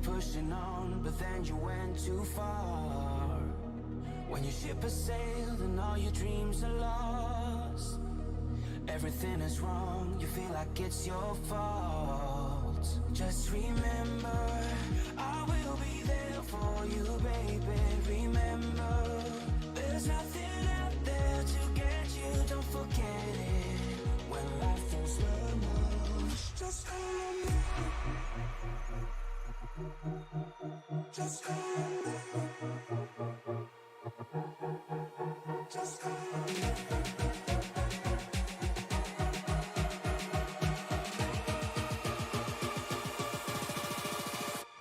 pushing on, but then you went too far. When your ship has sailed and all your dreams are lost, everything is wrong, you feel like it's your fault. Just remember, I will be there for you, baby. Remember, there's nothing out there to get you, don't forget it. When life throws lemons, just call on me. Just call on me. Just call on me.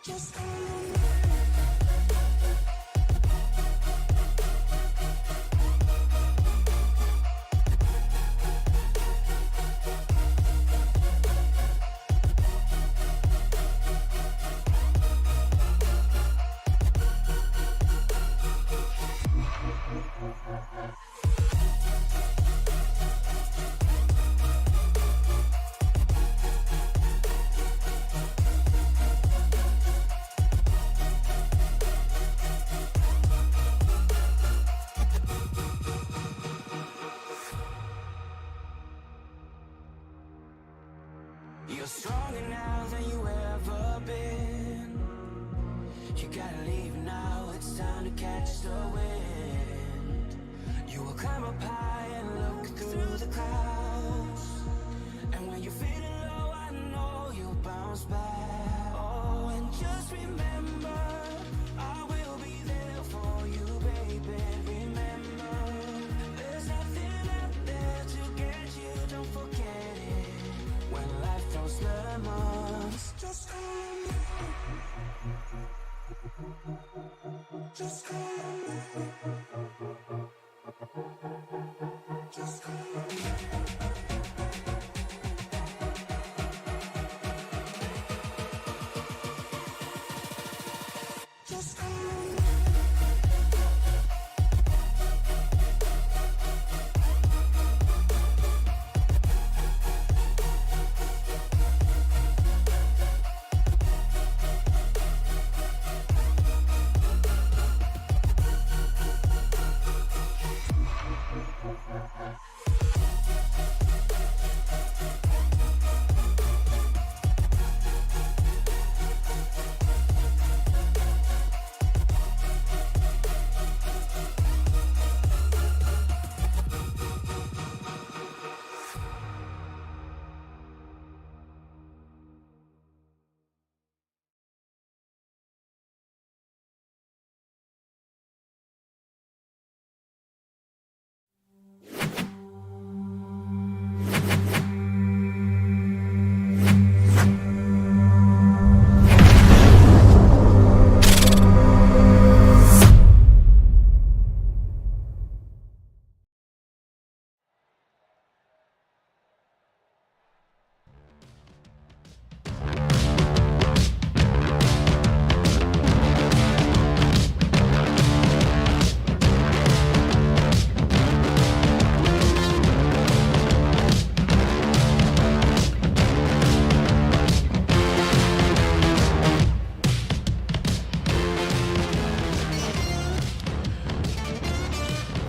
Just call on me. You're stronger now than you ever been. You gotta leave now, it's time to catch the wind. You will climb up high and look through the clouds, and when you're feeling low, I know you'll bounce back. Oh, and just remember, I will be there for you, baby. Remember, there's nothing out there to get you, don't forget it. When life throws lemons, just call on me. Just call on me. Just call on me. Just call on me.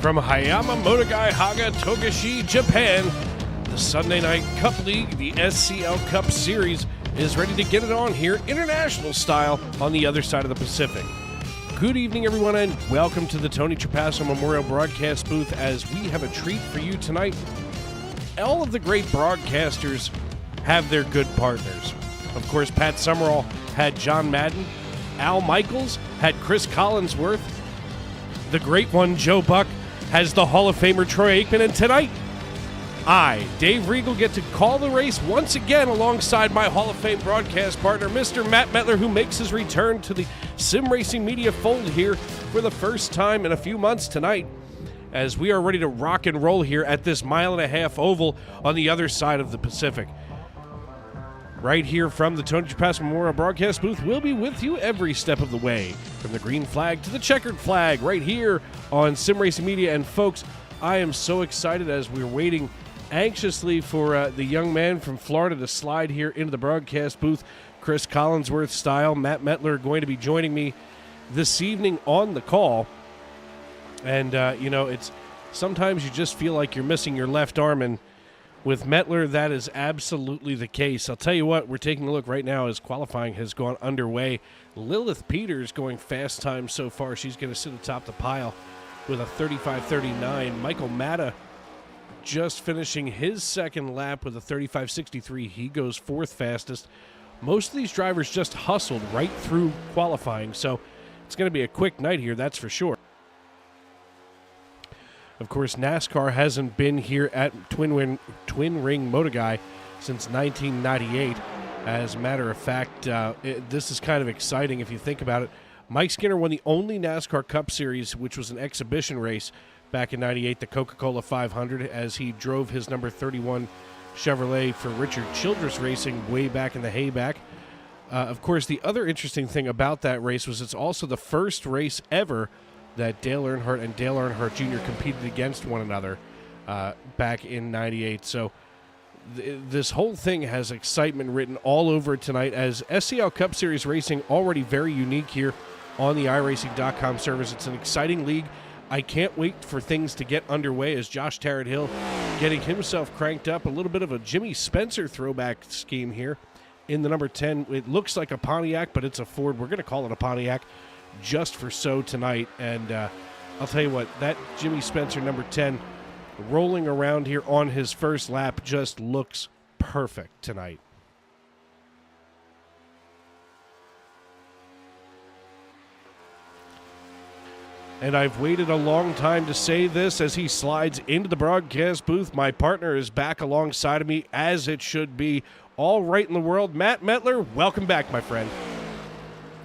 From Hayama Motegi Haga Togashi, Japan, the Sunday Night Cup League, the SCL Cup Series, is ready to get it on here, international style, on the other side of the Pacific. Good evening, everyone, and welcome to the Tony Trapasso Memorial Broadcast Booth as we have a treat for you tonight. All of the great broadcasters have their good partners. Of course, Pat Summerall had John Madden. Al Michaels had Chris Collinsworth. The great one, Joe Buck, has the Hall of Famer Troy Aikman. And tonight, I, Dave Regal, get to call the race once again alongside my Hall of Fame broadcast partner, Mr. Matt Metler, who makes his return to the Sim Racing Media fold here for the first time in a few months tonight, as we are ready to rock and roll here at this 1.5-mile oval on the other side of the Pacific. Right here from the Tony Trapasso Memorial Broadcast Booth, we'll be with you every step of the way, from the green flag to the checkered flag, right here on Sim Racing Media. And folks, I am so excited as we're waiting anxiously for the young man from Florida to slide here into the broadcast booth. Chris Collinsworth style. Matt Metler going to be joining me this evening on the call. And, it's sometimes you just feel like you're missing your left arm, and with Metler, that is absolutely the case. I'll tell you what, we're taking a look right now as qualifying has gone underway. Lilith Peters going fast time so far. She's going to sit atop the pile with a 35.39. Michael Matta just finishing his second lap with a 35.63. He goes fourth fastest. Most of these drivers just hustled right through qualifying, so it's going to be a quick night here, that's for sure. Of course, NASCAR hasn't been here at Twin Ring Motegi since 1998. As a matter of fact, this is kind of exciting if you think about it. Mike Skinner won the only NASCAR Cup Series, which was an exhibition race back in 98, the Coca-Cola 500, as he drove his number 31 Chevrolet for Richard Childress Racing way back in the hayback. Of course, the other interesting thing about that race was it's also the first race ever that Dale Earnhardt and Dale Earnhardt Jr. competed against one another back in 98. So this whole thing has excitement written all over it tonight, as SCL Cup Series racing already very unique here on the iRacing.com servers. It's an exciting league. I can't wait for things to get underway as Josh Tarrant Hill getting himself cranked up. A little bit of a Jimmy Spencer throwback scheme here in the number 10. It looks like a Pontiac, but it's a Ford. We're going to call it a Pontiac just for so tonight. And I'll tell you what, that Jimmy Spencer number 10 rolling around here on his first lap just looks perfect tonight. And I've waited a long time to say this as he slides into the broadcast booth. My partner is back alongside of me, as it should be. All right in the world, Matt Metler, welcome back, my friend.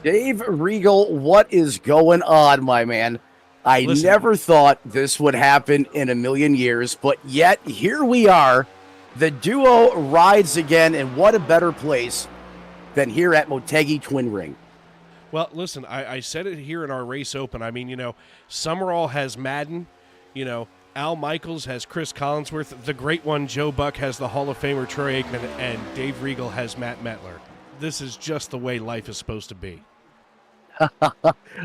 Dave Regal, what is going on, my man? I never thought this would happen in a million years, but yet here we are. The duo rides again, and what a better place than here at Motegi Twin Ring. Well, listen, I said it here in our race open. I mean, Summerall has Madden, Al Michaels has Chris Collinsworth, the great one, Joe Buck, has the Hall of Famer Troy Aikman, and Dave Regal has Matt Metler. This is just the way life is supposed to be.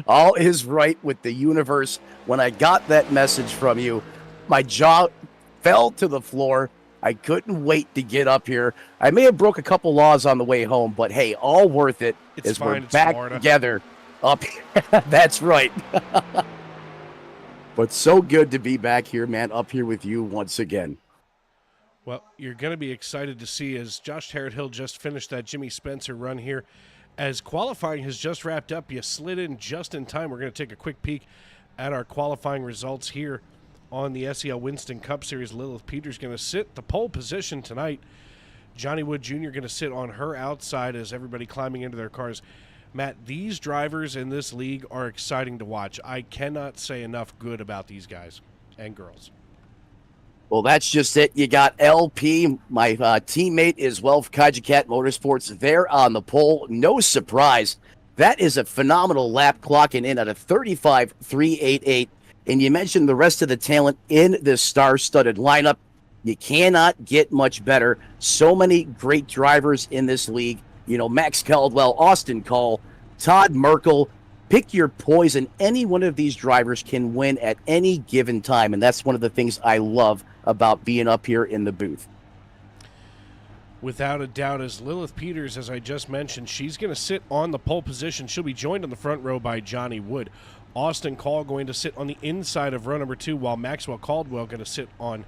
All is right with the universe. When I got that message from you, my jaw fell to the floor. I couldn't wait to get up here. I may have broke a couple laws on the way home, but hey, all worth it. It's fine. We're it's back Florida. Together up here. That's right. But so good to be back here, man, up here with you once again. Well, you're going to be excited to see as Josh Tarrant Hill just finished that Jimmy Spencer run here. As qualifying has just wrapped up, you slid in just in time. We're going to take a quick peek at our qualifying results here on the SCL Winston Cup Series. Lilith Peters going to sit the pole position tonight. Johnny Wood Jr. going to sit on her outside as everybody climbing into their cars. Matt, these drivers in this league are exciting to watch. I cannot say enough good about these guys and girls. Well, that's just it. You got LP, my teammate is Welf Kajikat Motorsports there on the pole. No surprise. That is a phenomenal lap, clocking in at a 35.388. And you mentioned the rest of the talent in this star-studded lineup. You cannot get much better. So many great drivers in this league. Max Caldwell, Austin Call, Todd Merkel. Pick your poison. Any one of these drivers can win at any given time. And that's one of the things I love about being up here in the booth. Without a doubt, as Lilith Peters, as I just mentioned, she's going to sit on the pole position. She'll be joined on the front row by Johnny Wood. Austin Call going to sit on the inside of row number 2, while Maxwell Caldwell going to sit on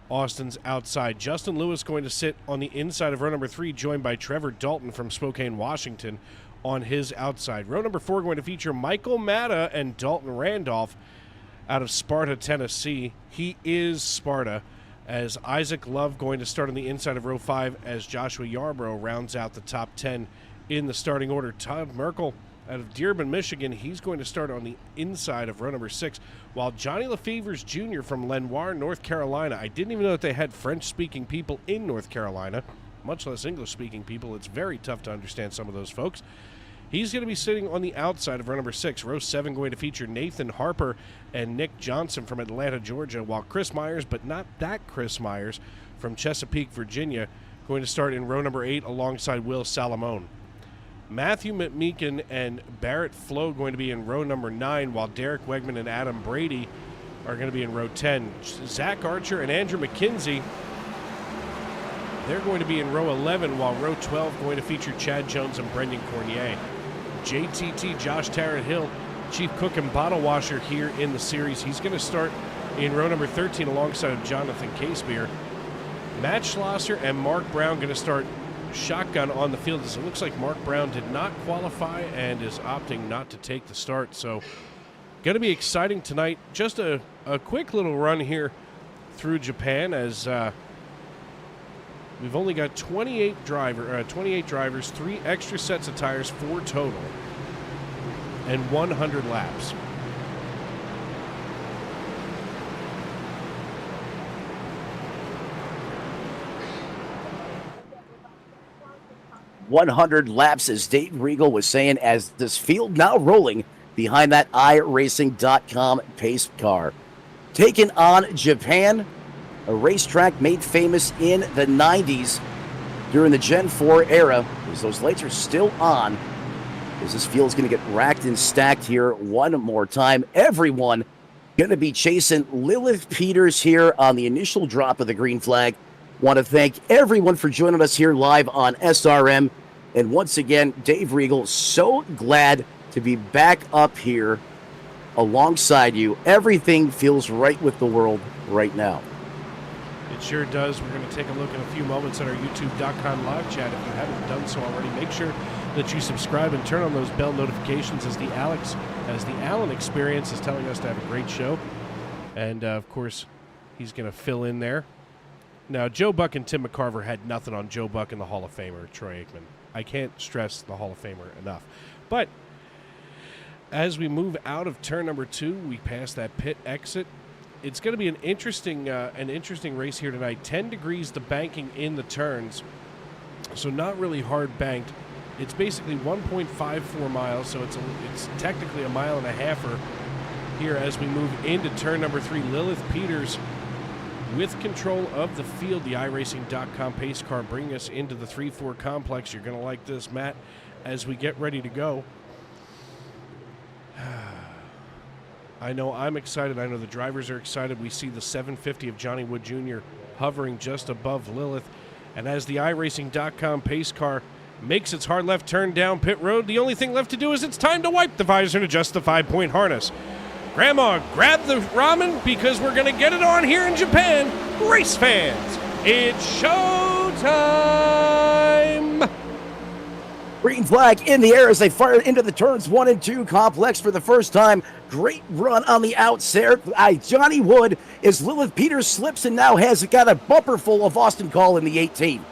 Austin's outside. Justin Lewis going to sit on the inside of row number 3, joined by Trevor Dalton from Spokane, Washington, on his outside. Row number 4 going to feature Michael Matta and Dalton Randolph out of Sparta, Tennessee. He is Sparta, as Isaac Love going to start on the inside of row 5 as Joshua Yarbrough rounds out the top 10 in the starting order. Todd Merkel out of Dearborn, Michigan, he's going to start on the inside of row number 6, while Johnny Lefevers Jr. from Lenoir, North Carolina. I didn't even know that they had French-speaking people in North Carolina, much less English-speaking people. It's very tough to understand some of those folks. He's going to be sitting on the outside of row number 6. Row 7 going to feature Nathan Harper and Nick Johnson from Atlanta, Georgia, while Chris Myers, but not that Chris Myers, from Chesapeake, Virginia, going to start in row number 8 alongside Will Salamone. Matthew McMeekin and Barrett Flo going to be in row number 9, while Derek Wegman and Adam Brady are going to be in row 10. Zach Archer and Andrew McKenzie, they're going to be in row 11, while row 12 going to feature Chad Jones and Brendan Cornier. JTT, Josh Tarrant Hill, chief cook and bottle washer here in the series. He's going to start in row number 13 alongside Jonathan Casebeer. Matt Schlosser and Mark Brown going to start shotgun on the field, as it looks like Mark Brown did not qualify and is opting not to take the start. So going to be exciting tonight. Just a quick little run here through Japan, as we've only got 28 drivers, 3 extra sets of tires, 4 total, and 100 laps. "100 laps," as Dave Regal was saying, as this field now rolling behind that iRacing.com pace car. Taking on Japan, a racetrack made famous in the 90s during the Gen 4 era, as those lights are still on, as this field's going to get racked and stacked here one more time. Everyone going to be chasing Lilith Peters here on the initial drop of the green flag. Want to thank everyone for joining us here live on SRM. And once again, Dave Regal, so glad to be back up here alongside you. Everything feels right with the world right now. It sure does. We're going to take a look in a few moments at our YouTube.com live chat. If you haven't done so already, make sure that you subscribe and turn on those bell notifications, as the Allen Experience is telling us to have a great show. And, of course, he's going to fill in there. Now, Joe Buck and Tim McCarver had nothing on Joe Buck and the Hall of Famer, Troy Aikman. I can't stress the Hall of Famer enough. But as we move out of turn number 2, we pass that pit exit. It's going to be an interesting race here tonight. 10 degrees the banking in the turns, so not really hard banked. It's basically 1.54 miles, so it's technically a mile and a halfer here as we move into turn number 3. Lilith Peters with control of the field, the iRacing.com pace car, bringing us into the 3-4 complex. You're going to like this, Matt, as we get ready to go. I know I'm excited. I know the drivers are excited. We see the 750 of Johnny Wood Jr. hovering just above Lilith. And as the iRacing.com pace car makes its hard left turn down pit road, the only thing left to do is it's time to wipe the visor and adjust the 5-point harness. Grandma, grab the ramen, because we're going to get it on here in Japan. Race fans, it's showtime! Green flag in the air as they fire into the turns 1 and 2 complex for the first time. Great run on the outside. Johnny Wood, as Lilith Peters slips and now has got a bumper full of Austin Call in the 18.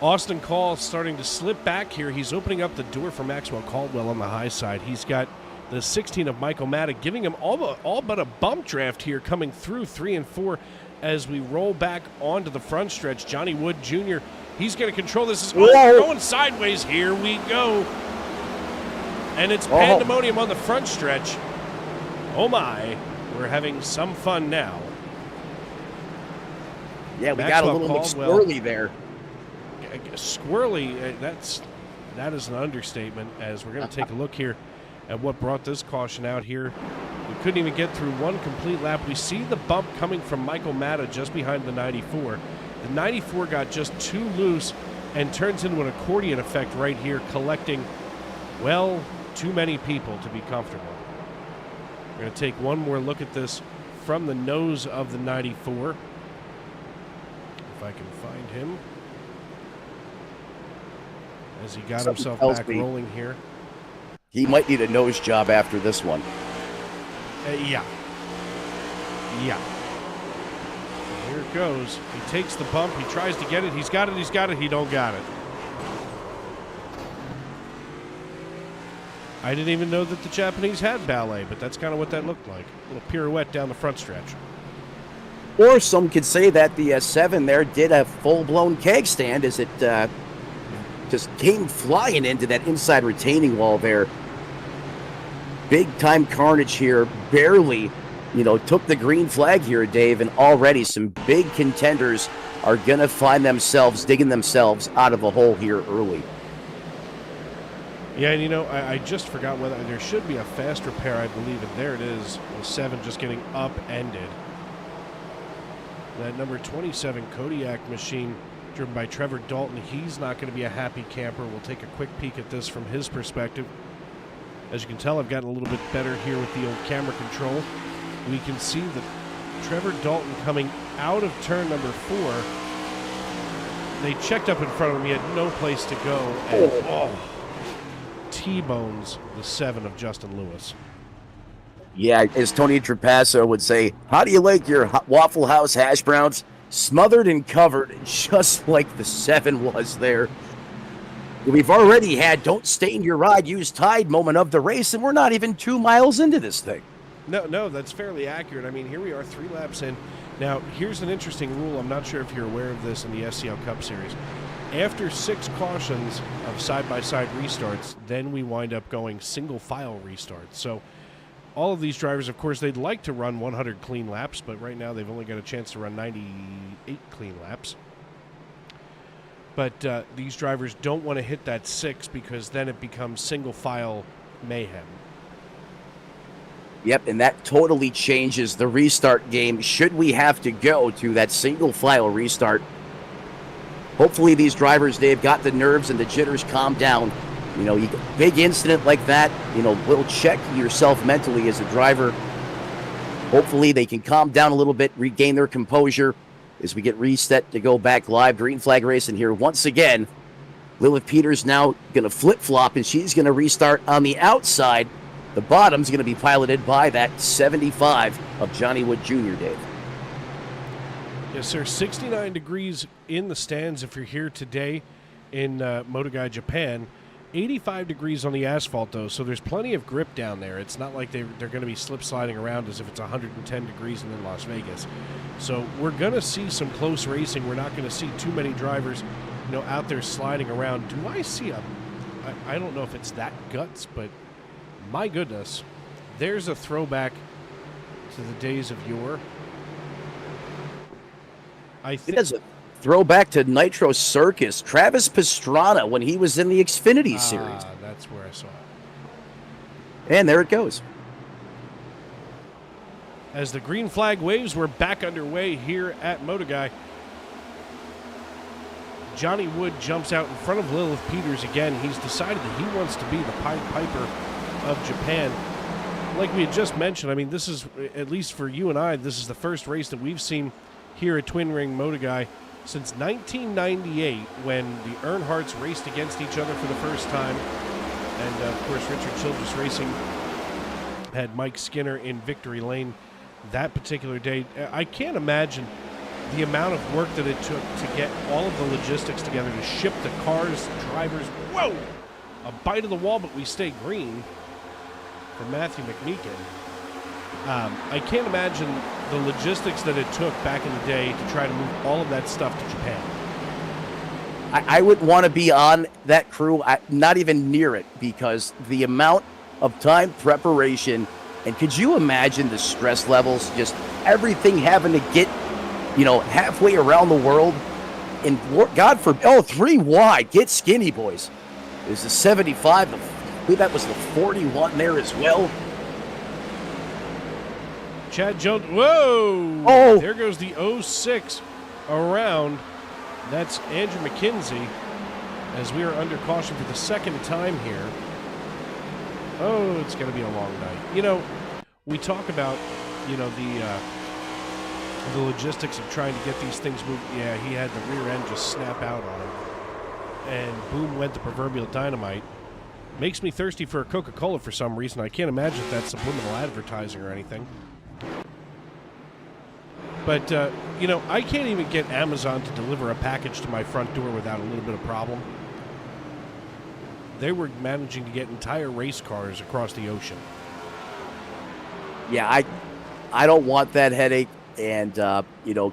Austin Call starting to slip back here. He's opening up the door for Maxwell Caldwell on the high side. He's got the 16 of Michael Maddock, giving him all but a bump draft here, coming through 3 and 4 as we roll back onto the front stretch. Johnny Wood Jr., he's going to control this. Going sideways. Here we go. And it's pandemonium on the front stretch. Oh, my. We're having some fun now. Yeah, we got a little squirrely there. Squirrely, that is an understatement, as we're going to take a look here at what brought this caution out here. We couldn't even get through one complete lap. We see the bump coming from Michael Matta just behind the 94. The 94 got just too loose and turns into an accordion effect right here, collecting, well, too many people to be comfortable. We're going to take one more look at this from the nose of the 94. If I can find him. As he got himself back rolling here. He might need a nose job after this one. Yeah. Here it goes. He takes the bump. He tries to get it. He's got it. He don't got it. I didn't even know that the Japanese had ballet, but that's kind of what that looked like. A little pirouette down the front stretch. Or some could say that the 7 there did a full-blown keg stand, as it just came flying into that inside retaining wall there. Big-time carnage here. Barely, took the green flag here, Dave, and already some big contenders are going to find themselves digging themselves out of a hole here early. Yeah, and I just forgot whether there should be a fast repair, I believe, and there it is. The 7 just getting upended. That number 27 Kodiak machine, driven by Trevor Dalton, he's not going to be a happy camper. We'll take a quick peek at this from his perspective. As you can tell, I've gotten a little bit better here with the old camera control. We can see that Trevor Dalton coming out of turn number 4. They checked up in front of him. He had no place to go. And T-bones the 7 of Justin Lewis. Yeah, as Tony Trapasso would say, how do you like your Waffle House hash browns? Smothered and covered, just like the 7 was there. We've already had don't stain your ride, use Tide moment of the race, and we're not even 2 miles into this thing. No, that's fairly accurate. I mean, here we are 3 laps in. Now, here's an interesting rule. I'm not sure if you're aware of this in the SCL Cup Series. After 6 cautions of side-by-side restarts, then we wind up going single-file restarts. So all of these drivers, of course, they'd like to run 100 clean laps, but right now they've only got a chance to run 98 clean laps. But these drivers don't want to hit that 6 because then it becomes single-file mayhem. Yep, and that totally changes the restart game should we have to go to that single-file restart. Hopefully these drivers, they've got the nerves and the jitters calmed down. Big incident like that, will check yourself mentally as a driver. Hopefully they can calm down a little bit, regain their composure as we get reset to go back live. Green flag racing here once again. Lilith Peters now going to flip-flop, and she's going to restart on the outside. The bottom's going to be piloted by that 75 of Johnny Wood Jr., Dave. Yes, sir. 69 degrees in the stands if you're here today in Motegi, Japan. 85 degrees on the asphalt, though, so there's plenty of grip down there. It's not like they're going to be slip-sliding around as if it's 110 degrees in Las Vegas. So we're going to see some close racing. We're not going to see too many drivers, out there sliding around. Do I see I don't know if it's that guts, but my goodness, there's a throwback to the days of yore. It is a throwback to Nitro Circus. Travis Pastrana when he was in the Xfinity Series. That's where I saw it. And there it goes. As the green flag waves, we're back underway here at Motegi. Johnny Wood jumps out in front of Lilith Peters again. He's decided that he wants to be the Pied Piper of Japan. Like we had just mentioned, I mean, this is, at least for you and I, this is the first race that we've seen here at Twin Ring Motegi since 1998, when the Earnhardts raced against each other for the first time. And, of course, Richard Childress Racing had Mike Skinner in victory lane that particular day. I can't imagine the amount of work that it took to get all of the logistics together to ship the cars, drivers. Whoa! A bite of the wall, but we stay green for Matthew McMeekin. I can't imagine the logistics that it took back in the day to try to move all of that stuff to Japan. I wouldn't want to be on that crew, not even near it, because the amount of time preparation, and could you imagine the stress levels, just everything having to get, halfway around the world, and God forbid, 3 wide, get skinny, boys. There's the 75, I believe that was the 41 there as well. Chad Jones, whoa! Oh! There goes the 06 around. That's Andrew McKenzie, as we are under caution for the second time here. Oh, it's going to be a long night. We talk about, the logistics of trying to get these things moved. Yeah, he had the rear end just snap out on him. And boom went the proverbial dynamite. Makes me thirsty for a Coca-Cola for some reason. I can't imagine if that's subliminal advertising or anything. But, I can't even get Amazon to deliver a package to my front door without a little bit of problem. They were managing to get entire race cars across the ocean. Yeah, I don't want that headache. And,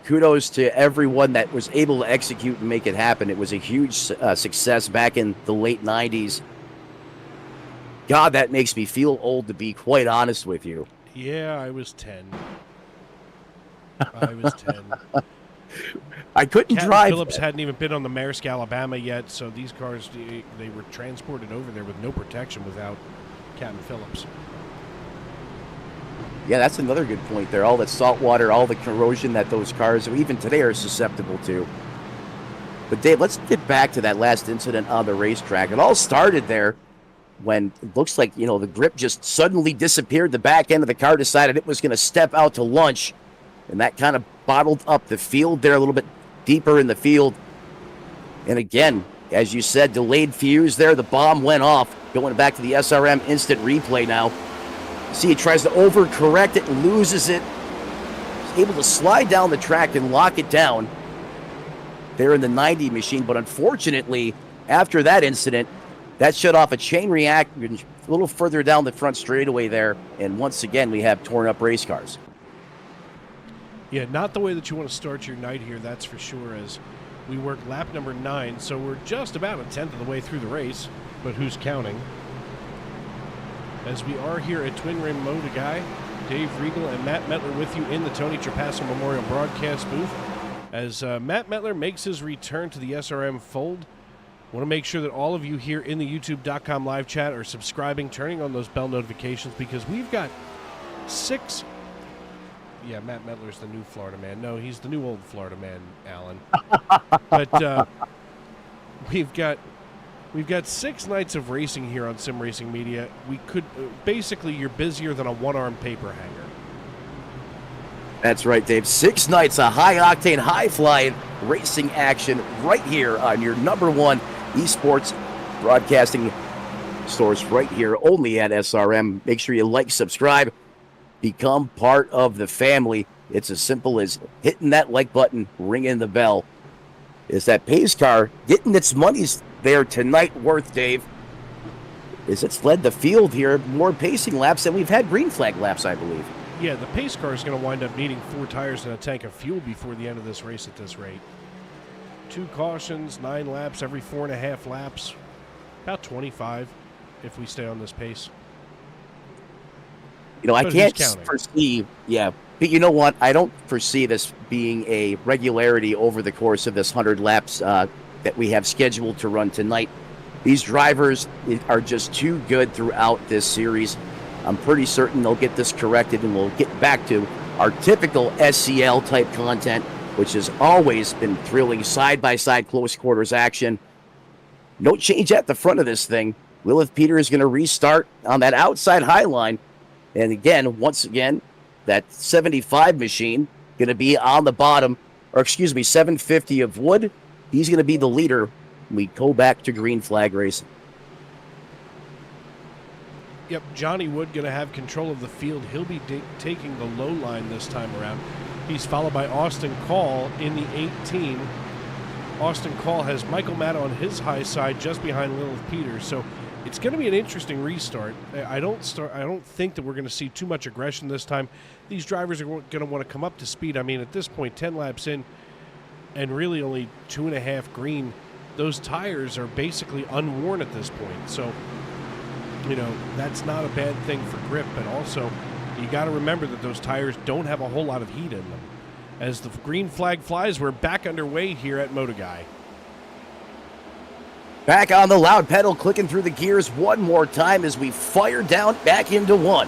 kudos to everyone that was able to execute and make it happen. It was a huge success back in the late 90s. God, that makes me feel old, to be quite honest with you. Yeah, I was 10. I was 10. I couldn't Captain drive. Phillips hadn't even been on the Maersk, Alabama yet, so these cars, they were transported over there with no protection without Captain Phillips. Yeah, that's another good point there. All that salt water, all the corrosion that those cars, even today, are susceptible to. But Dave, let's get back to that last incident on the racetrack. It all started there when it looks like, the grip just suddenly disappeared. The back end of the car decided it was going to step out to lunch, and that kind of bottled up the field there a little bit deeper in the field. And again, as you said, delayed fuse there. The bomb went off. Going back to the SRM instant replay now. See, he tries to overcorrect it and loses it. He's able to slide down the track and lock it down there in the 90 machine. But unfortunately, after that incident, that shut off a chain reaction a little further down the front straightaway there. And once again, we have torn up race cars. Yeah, not the way that you want to start your night here, that's for sure, as we work lap number 9. So we're just about a tenth of the way through the race, but who's counting? As we are here at Twin Rim Motegi, Dave Regal and Matt Metler with you in the Tony Trapasso Memorial Broadcast booth. As Matt Metler makes his return to the SRM fold, I want to make sure that all of you here in the YouTube.com live chat are subscribing, turning on those bell notifications, because we've got 6... Yeah, Matt Metler's the new Florida man. No, he's the new old Florida man, Alan. But we've got 6 nights of racing here on Sim Racing Media. We could basically, you're busier than a one-armed paper hanger. That's right, Dave. 6 nights of high-octane, high-flying racing action right here on your #1 esports broadcasting source right here, only at SRM. Make sure you like, subscribe, become part of the family. It's as simple as hitting that like button, ringing the bell. Is that pace car getting its money's there tonight worth, Dave? Is it's led the field here more pacing laps than we've had green flag laps, I believe. Yeah, the pace car is going to wind up needing 4 tires and a tank of fuel before the end of this race at this rate. 2 cautions, 9 laps every 4.5 laps. About 25 if we stay on this pace. I can't foresee, but you know what? I don't foresee this being a regularity over the course of this 100 laps that we have scheduled to run tonight. These drivers are just too good throughout this series. I'm pretty certain they'll get this corrected, and we'll get back to our typical SCL type content, which has always been thrilling side-by-side close quarters action. No change at the front of this thing. Lilith Peter is going to restart on that outside high line. And again, once again, that 75 machine going to be on the bottom, 750 of Wood. He's going to be the leader when we go back to green flag racing. Yep, Johnny Wood going to have control of the field. He'll be taking the low line this time around. He's followed by Austin Call in the 18. Austin Call has Michael Matt on his high side just behind Lilith Peters. So it's going to be an interesting restart. I don't think that we're going to see too much aggression this time. These drivers are going to want to come up to speed. I mean, at this point, 10 laps in and really only 2.5 green, those tires are basically unworn at this point. So, that's not a bad thing for grip. But also, you got to remember that those tires don't have a whole lot of heat in them. As the green flag flies, we're back underway here at Motegi. Back on the loud pedal, clicking through the gears one more time as we fire down back into 1.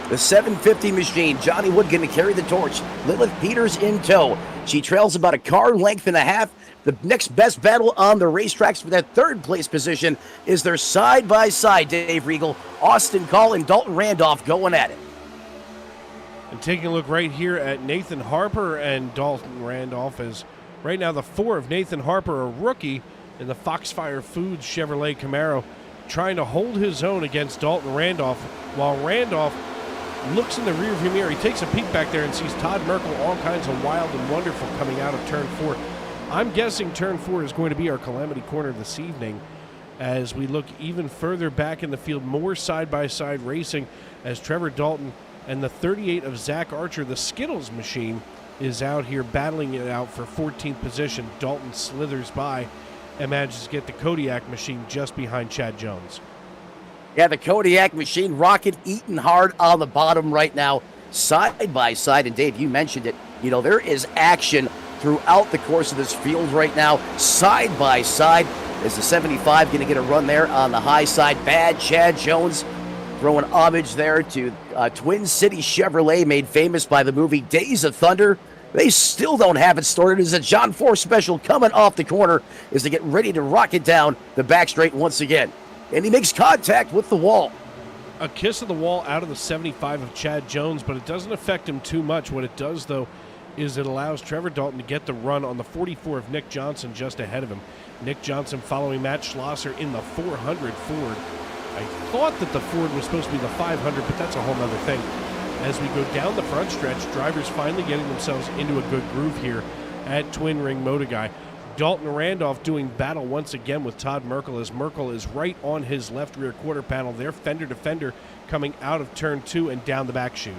The 750 machine, Johnny Wood going to carry the torch. Lilith Peters in tow. She trails about a car length and a half. The next best battle on the racetracks for that 3rd place position is their side-by-side, Dave Regal. Austin Call and Dalton Randolph going at it. And taking a look right here at Nathan Harper and Dalton Randolph, as right now the 4 of Nathan Harper, a rookie in the Foxfire Foods Chevrolet Camaro, trying to hold his own against Dalton Randolph, while Randolph looks in the rearview mirror. He takes a peek back there and sees Todd Merkel, all kinds of wild and wonderful, coming out of turn 4. I'm guessing turn 4 is going to be our calamity corner this evening, as we look even further back in the field, more side-by-side racing, as Trevor Dalton and the 38 of Zach Archer, the Skittles machine, is out here battling it out for 14th position. Dalton slithers by and manages to get the Kodiak machine just behind Chad Jones. Yeah, the Kodiak machine rocket eating hard on the bottom right now, side by side. And Dave, you mentioned it. There is action throughout the course of this field right now, side by side. Is the 75 going to get a run there on the high side? Bad Chad Jones throwing homage there to Twin City Chevrolet, made famous by the movie Days of Thunder. They still don't have it started. It's a John Force special coming off the corner as they get ready to rock it down the back straight once again. And he makes contact with the wall. A kiss of the wall out of the 75 of Chad Jones, but it doesn't affect him too much. What it does, though, is it allows Trevor Dalton to get the run on the 44 of Nick Johnson just ahead of him. Nick Johnson following Matt Schlosser in the 400 Ford. I thought that the Ford was supposed to be the 500, but that's a whole other thing. As we go down the front stretch, drivers finally getting themselves into a good groove here at Twin Ring Motegi. Dalton Randolph doing battle once again with Todd Merkel, as Merkel is right on his left rear quarter panel there, fender to fender, coming out of turn 2 and down the back chute.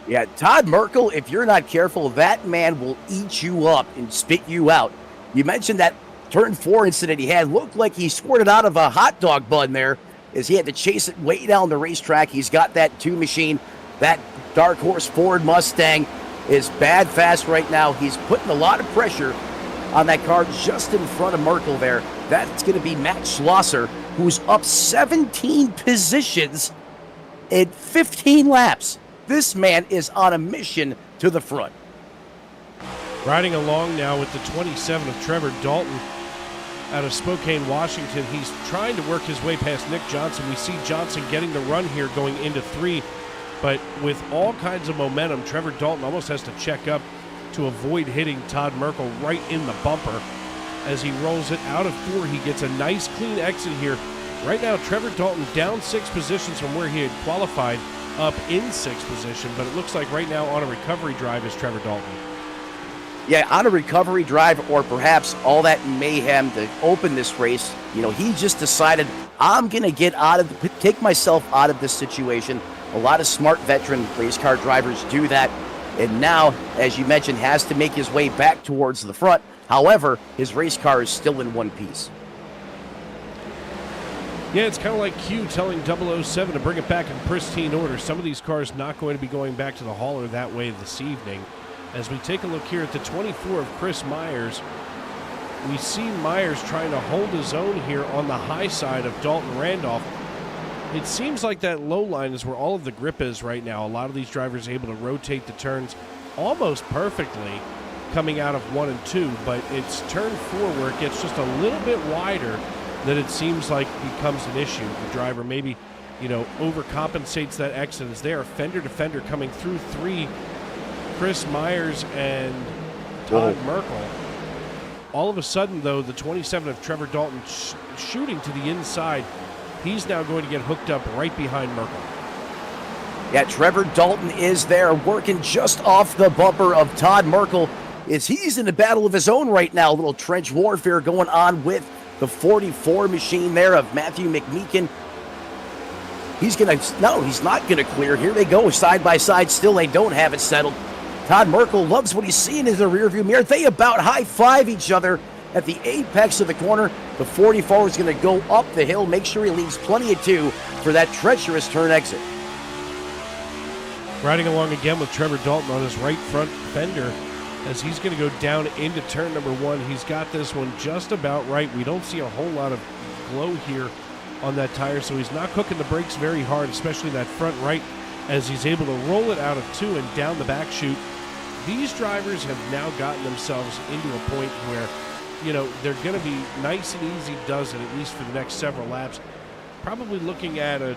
Yeah, Todd Merkel, if you're not careful, that man will eat you up and spit you out. You mentioned that turn 4 incident he had. Looked like he squirted out of a hot dog bun there as he had to chase it way down the racetrack. He's got that 2 machine. That Dark Horse Ford Mustang is bad fast right now. He's putting a lot of pressure on that car just in front of Merkel there. That's going to be Matt Schlosser, who's up 17 positions in 15 laps. This man is on a mission to the front. Riding along now with the 27 of Trevor Dalton out of Spokane, Washington. He's trying to work his way past Nick Johnson. We see Johnson getting the run here going into 3, but with all kinds of momentum, Trevor Dalton almost has to check up to avoid hitting Todd Merkel right in the bumper. As he rolls it out of 4, he gets a nice clean exit here. Right now, Trevor Dalton down 6 positions from where he had qualified, up in 6th position, but it looks like right now on a recovery drive is Trevor Dalton. Yeah, on a recovery drive, or perhaps all that mayhem to open this race, he just decided, I'm going to take myself out of this situation. A lot of smart veteran race car drivers do that, and now, as you mentioned, has to make his way back towards the front. However, his race car is still in one piece. Yeah, it's kind of like Q telling 007 to bring it back in pristine order. Some of these cars not going to be going back to the hauler that way this evening. As we take a look here at the 24 of Chris Myers, we see Myers trying to hold his own here on the high side of Dalton Randolph. It seems like that low line is where all of the grip is right now. A lot of these drivers are able to rotate the turns almost perfectly coming out of 1 and 2, but it's turn 4 where it gets just a little bit wider that it seems like becomes an issue. The driver maybe, overcompensates that exit as there. Fender to fender coming through 3, Chris Myers and Todd Merkel. All of a sudden, though, the 27 of Trevor Dalton shooting to the inside. He's now going to get hooked up right behind Merkel. Yeah, Trevor Dalton is there working just off the bumper of Todd Merkel as he's in a battle of his own right now. A little trench warfare going on with the 44 machine there of Matthew McMeekin. He's not going to clear. Here they go side by side. Still, they don't have it settled. Todd Merkel loves what he's seeing in the rearview mirror. They about high-five each other at the apex of the corner. The 44 is going to go up the hill. Make sure he leaves plenty of 2 for that treacherous turn exit. Riding along again with Trevor Dalton on his right front fender as he's going to go down into turn number 1. He's got this one just about right. We don't see a whole lot of glow here on that tire, so he's not cooking the brakes very hard, especially that front right, as he's able to roll it out of 2 and down the back chute. These drivers have now gotten themselves into a point where, they're going to be nice and easy does it, at least for the next several laps. Probably looking at a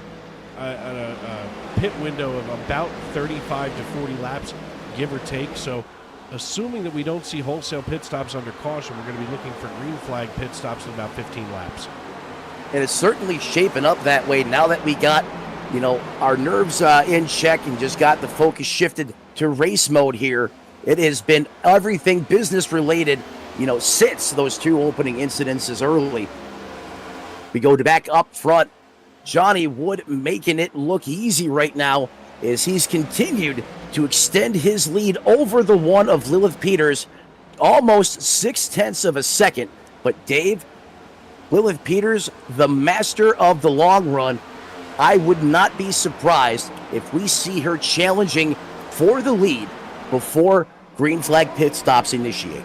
pit window of about 35 to 40 laps, give or take. So assuming that we don't see wholesale pit stops under caution, we're going to be looking for green flag pit stops in about 15 laps. And it's certainly shaping up that way now that we got, our nerves in check and just got the focus shifted to race mode here. It has been everything business related, since those 2 opening incidences early. We go to back up front. Johnny Wood making it look easy right now as he's continued to extend his lead over the one of Lilith Peters, almost 0.6 of a second. But Dave, Lilith Peters, the master of the long run, I would not be surprised if we see her challenging for the lead before green flag pit stops initiate.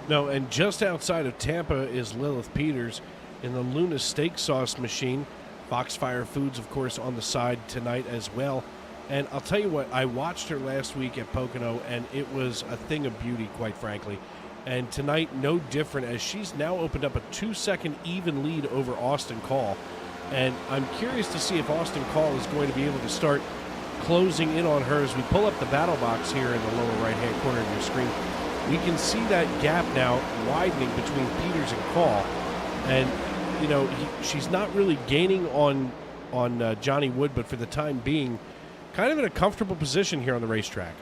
No, and just outside of Tampa is Lilith Peters in the Luna Steak Sauce machine. Foxfire Foods, of course, on the side tonight as well. And I'll tell you what, I watched her last week at Pocono, and it was a thing of beauty, quite frankly. And tonight, no different, as she's now opened up a 2-second even lead over Austin Call. And I'm curious to see if Austin Call is going to be able to start closing in on her. As we pull up the battle box here in the lower right-hand corner of your screen, we can see that gap now widening between Peters and Call. And, you know, she's not really gaining on Johnny Wood, but for the time being, kind of in a comfortable position here on the racetrack.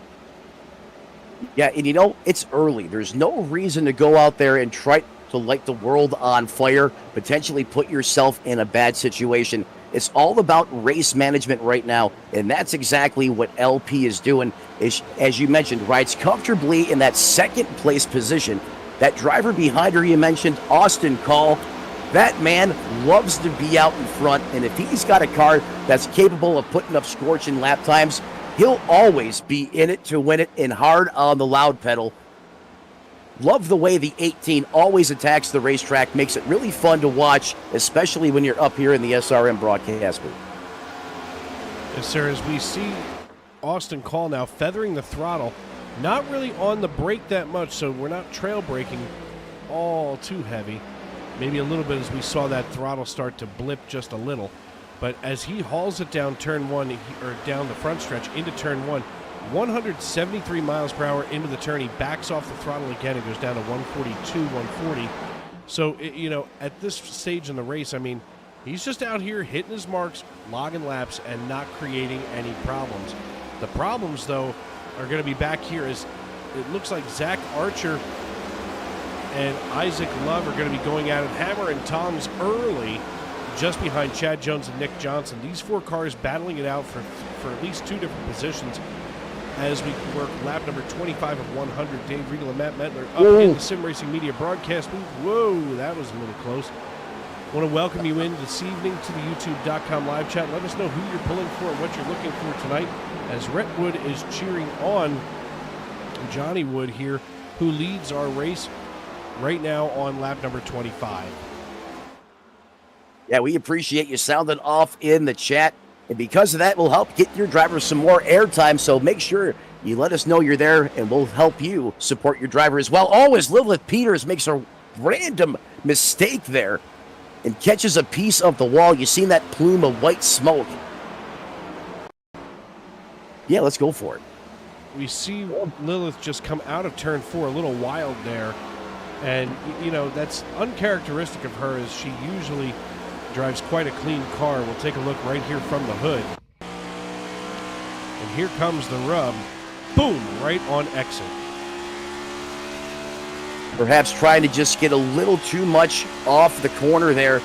Yeah, and you know, it's early. There's no reason to go out there and try to light the world on fire, potentially put yourself in a bad situation. It's all about race management right now, and that's exactly what LP is doing. As you mentioned, rides comfortably in that second place position. That driver behind her you mentioned, Austin Call, that man loves to be out in front, and if he's got a car that's capable of putting up scorching lap times, he'll always be in it to win it and hard on the loud pedal. Love the way the 18 always attacks the racetrack, makes it really fun to watch, especially when you're up here in the SRM broadcast booth. Yes, sir, as we see Austin Call now feathering the throttle, not really on the brake that much, so we're not trail braking all too heavy. Maybe a little bit as we saw that throttle start to blip just a little. But as he hauls it down turn one, or down the front stretch into turn one, 173 miles per hour into the turn, he backs off the throttle again and goes down to 142, 140. So, you know, at this stage in the race, I mean, he's just out here hitting his marks, logging laps, and not creating any problems. The problems, though, are going to be back here as it looks like Zach Archer and Isaac Love are going to be going at it hammer and tongs early, just behind Chad Jones and Nick Johnson. These four cars battling it out for at least two different positions as we work lap number 25 of 100. Dave Riegel and Matt Mentler up in the Sim Racing Media broadcast booth. Whoa, that was a little close. I want to welcome you in this evening to the YouTube.com live chat. Let us know who you're pulling for and what you're looking for tonight, as Rhett Wood is cheering on Johnny Wood here, who leads our race right now on lap number 25. Yeah, we appreciate you sounding off in the chat. And because of that, we'll help get your driver some more airtime. So make sure you let us know you're there, and we'll help you support your driver as well. Always Lilith Peters makes a random mistake there and catches a piece of the wall. You seen that plume of white smoke? Yeah, let's go for it. We see Lilith just come out of turn four, a little wild there. And, you know, that's uncharacteristic of her, as she usually drives quite a clean car. We'll take a look right here from the hood. And here comes the rub. Boom, right on exit. Perhaps trying to just get a little too much off the corner there.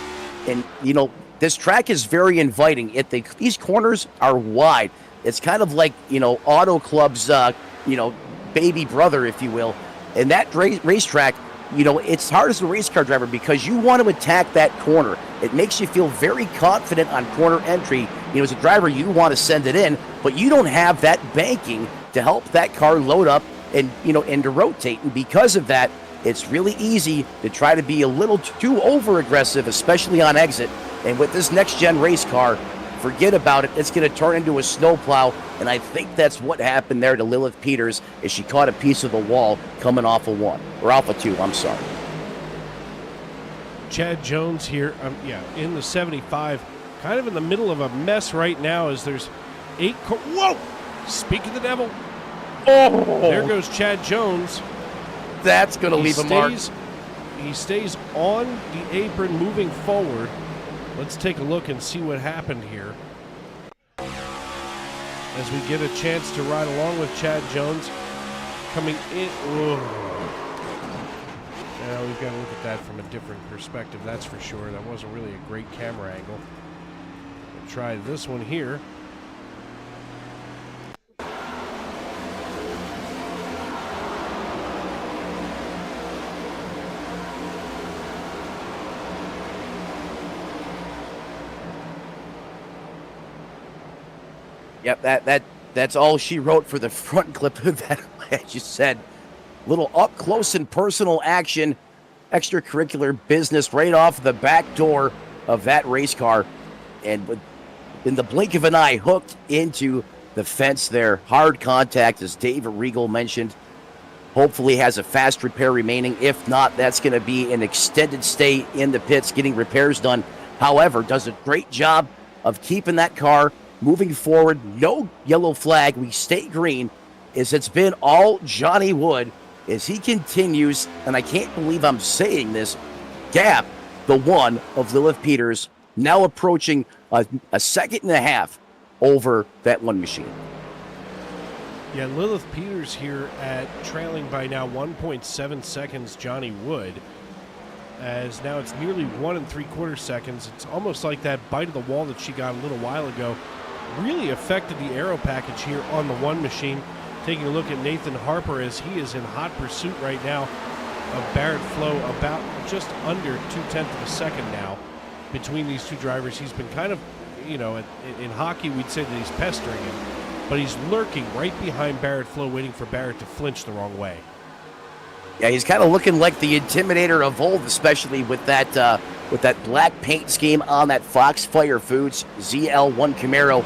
And, you know, this track is very inviting. These corners are wide. It's kind of like, you know, Auto Club's, you know, baby brother, if you will. And that racetrack, you know, it's hard as a race car driver because you want to attack that corner. It makes you feel very confident on corner entry. You know, as a driver, you want to send it in, but you don't have that banking to help that car load up and, you know, and to rotate. And because of that, it's really easy to try to be a little too over-aggressive, especially on exit. And with this next-gen race car, forget about it. It's going to turn into a snowplow, and I think that's what happened there to Lilith Peters, as she caught a piece of the wall coming off of one, or off of two, I'm sorry. Chad Jones here, in the 75, kind of in the middle of a mess right now, as there's 8 whoa! Speak of the devil. Oh! There goes Chad Jones. That's going to leave a mark. He stays on the apron moving forward. Let's take a look and see what happened here. As we get a chance to ride along with Chad Jones coming in. Whoa. Now we've got to look at that from a different perspective, that's for sure. That wasn't really a great camera angle. We'll try this one here. Yep, That's all she wrote for the front clip of that, as you said. Little up close and personal action, extracurricular business right off the back door of that race car. And in the blink of an eye, hooked into the fence there. Hard contact, as Dave Regal mentioned. Hopefully has a fast repair remaining. If not, that's going to be an extended stay in the pits getting repairs done. However, does a great job of keeping that car moving forward. No yellow flag. We stay green, as it's been all Johnny Wood as he continues, and I can't believe I'm saying this, gap the one of Lilith Peters, now approaching a second and a half over that one machine. Yeah, Lilith Peters here at trailing by now 1.7 seconds Johnny Wood, as now it's nearly 1 3/4 seconds. It's almost like that bite of the wall that she got a little while ago really affected the aero package here on the one machine. Taking a look at Nathan Harper, as he is in hot pursuit right now of Barrett Flo, about just under 0.2 of a second now between these two drivers. He's been kind of, in hockey we'd say that he's pestering him, but he's lurking right behind Barrett Flo, waiting for Barrett to flinch the wrong way. Yeah, he's kind of looking like the Intimidator of old, especially with that black paint scheme on that Foxfire Foods ZL1 Camaro.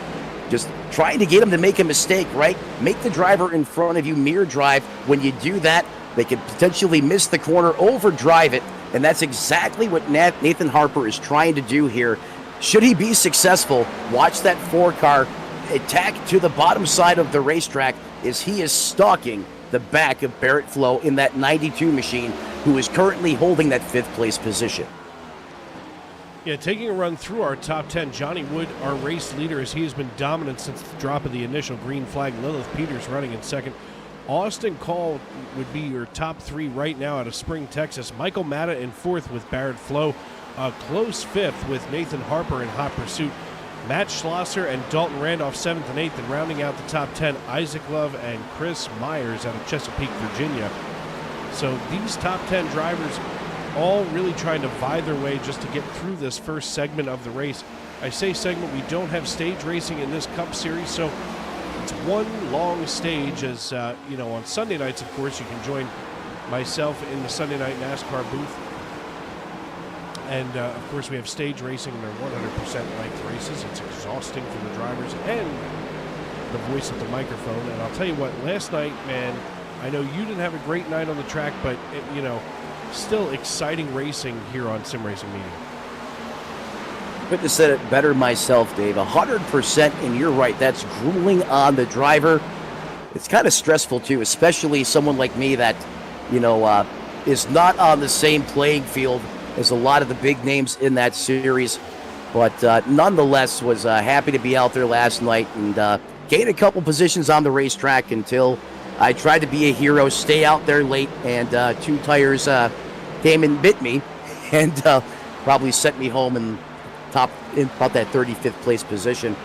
Just trying to get him to make a mistake, right? Make the driver in front of you mirror drive. When you do that, they could potentially miss the corner, overdrive it, and that's exactly what Nathan Harper is trying to do here. Should he be successful, watch that 4-car attack to the bottom side of the racetrack as he is stalking the back of Barrett Flo in that 92 machine, who is currently holding that 5th place position. Yeah, taking a run through our top 10, Johnny Wood, our race leader, as he has been dominant since the drop of the initial green flag. Lilith Peters running in second. Austin Call would be your top 3 right now out of Spring, Texas. Michael Matta in 4th with Barrett Flo. A close 5th with Nathan Harper in hot pursuit. Matt Schlosser and Dalton Randolph 7th and 8th, and rounding out the top 10, Isaac Love and Chris Myers out of Chesapeake, Virginia. So these top 10 drivers all really trying to vie their way just to get through this first segment of the race. I say segment, we don't have stage racing in this Cup Series, so it's one long stage. As on Sunday nights, of course, you can join myself in the Sunday night NASCAR booth. And, of course, we have stage racing, and they're 100% length races. It's exhausting for the drivers and the voice of the microphone. And I'll tell you what, last night, man, I know you didn't have a great night on the track, but, still exciting racing here on Sim Racing Media. Couldn't have said it better myself, Dave. 100%, and you're right. That's grueling on the driver. It's kind of stressful, too, especially someone like me that, is not on the same playing field as a lot of the big names in that series. But nonetheless, was happy to be out there last night and gain a couple positions on the racetrack until I tried to be a hero, stay out there late, and 2 tires came and bit me, and probably sent me home in about that 35th place position.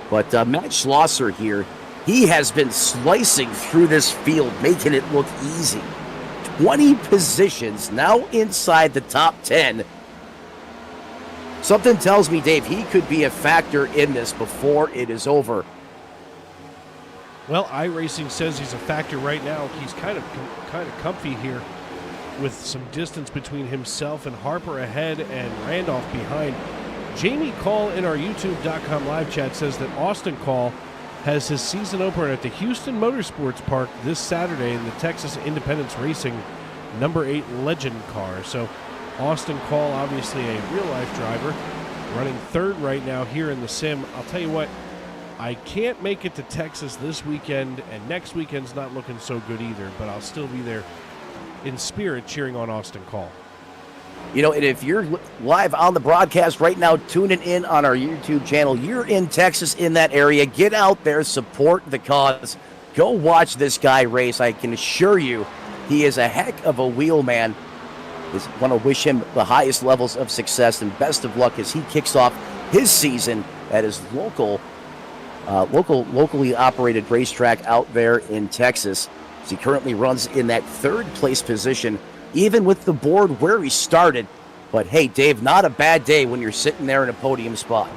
But Matt Schlosser here, he has been slicing through this field, making it look easy. 20 positions now inside the top 10. Something tells me, Dave, he could be a factor in this before it is over. Well, iRacing says he's a factor right now. He's kind of comfy here with some distance between himself and Harper ahead and Randolph behind. Jamie Call in our YouTube.com live chat says that Austin Call has his season opener at the Houston Motorsports Park this Saturday in the Texas Independence Racing number 8 Legend car. So Austin Call, obviously a real-life driver, running 3rd right now here in the sim. I'll tell you what, I can't make it to Texas this weekend, and next weekend's not looking so good either, but I'll still be there in spirit cheering on Austin Call. And if you're live on the broadcast right now, tuning in on our YouTube channel, you're in Texas, in that area, get out there, support the cause. Go watch this guy race. I can assure you he is a heck of a wheel man. Just want to wish him the highest levels of success and best of luck as he kicks off his season at his locally operated racetrack out there in Texas. As he currently runs in that 3rd place position, even with the board where he started. But hey, Dave, not a bad day when you're sitting there in a podium spot.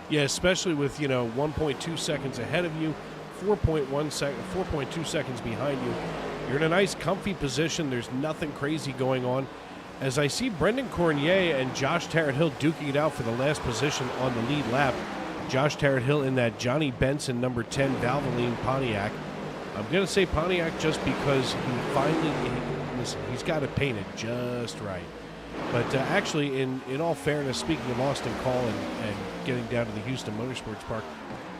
Yeah, especially with 1.2 seconds ahead of you, 4.2 seconds behind you. You're in a nice, comfy position. There's nothing crazy going on. As I see Brendan Cornier and Josh Tarrant-Hill duking it out for the last position on the lead lap. Josh Tarrant-Hill in that Johnny Benson number 10 Valvoline Pontiac. I'm going to say Pontiac just because he's got it painted just right. But actually, in all fairness, speaking of Austin Call and getting down to the Houston Motorsports Park,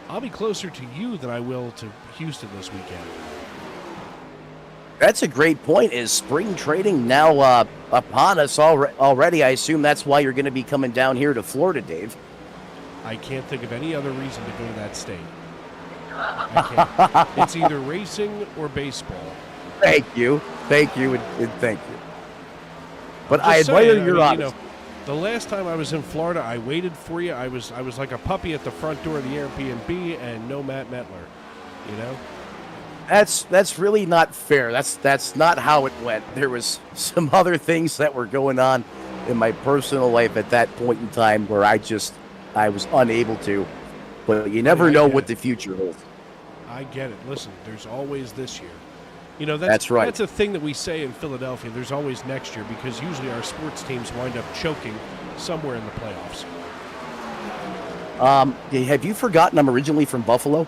I'll be closer to you than I will to Houston this weekend. That's a great point. Is spring trading now upon us already? I assume that's why you're going to be coming down here to Florida, Dave. I can't think of any other reason to go to that state. I can't. It's either racing or baseball. Thank you, and thank you. But I admire your honesty. The last time I was in Florida, I waited for you. I was like a puppy at the front door of the Airbnb, and no Matt Metler. You know. That's really not fair. That's not how it went. There was some other things that were going on in my personal life at that point in time where I was unable to. But you never know what the future holds. I get it. Listen, there's always this year. You know, that's right. That's a thing that we say in Philadelphia. There's always next year because usually our sports teams wind up choking somewhere in the playoffs. Have you forgotten I'm originally from Buffalo?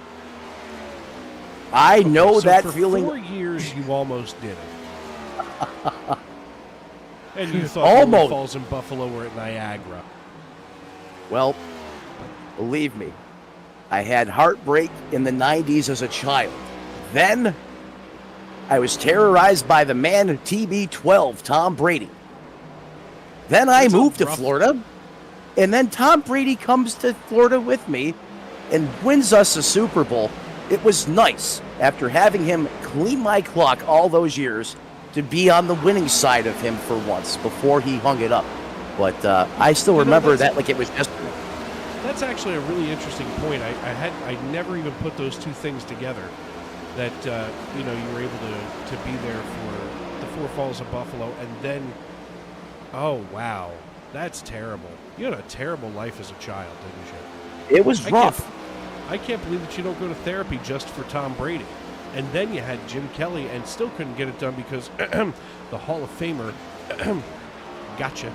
I know so that for feeling. 4 years, you almost did it. And you thought Almost. Falls in Buffalo were at Niagara. Well, believe me, I had heartbreak in the 90s as a child. Then I was terrorized by the man TB12, Tom Brady. Then I moved to Florida, and then Tom Brady comes to Florida with me and wins us a Super Bowl. It was nice, after having him clean my clock all those years, to be on the winning side of him for once before he hung it up. But I still remember that like it was yesterday. That's actually a really interesting point. I never even put those two things together. That you were able to be there for the Four Falls of Buffalo, and then, oh wow, that's terrible. You had a terrible life as a child, didn't you? It was rough. I can't believe that you don't go to therapy just for Tom Brady. And then you had Jim Kelly and still couldn't get it done because the Hall of Famer gotcha.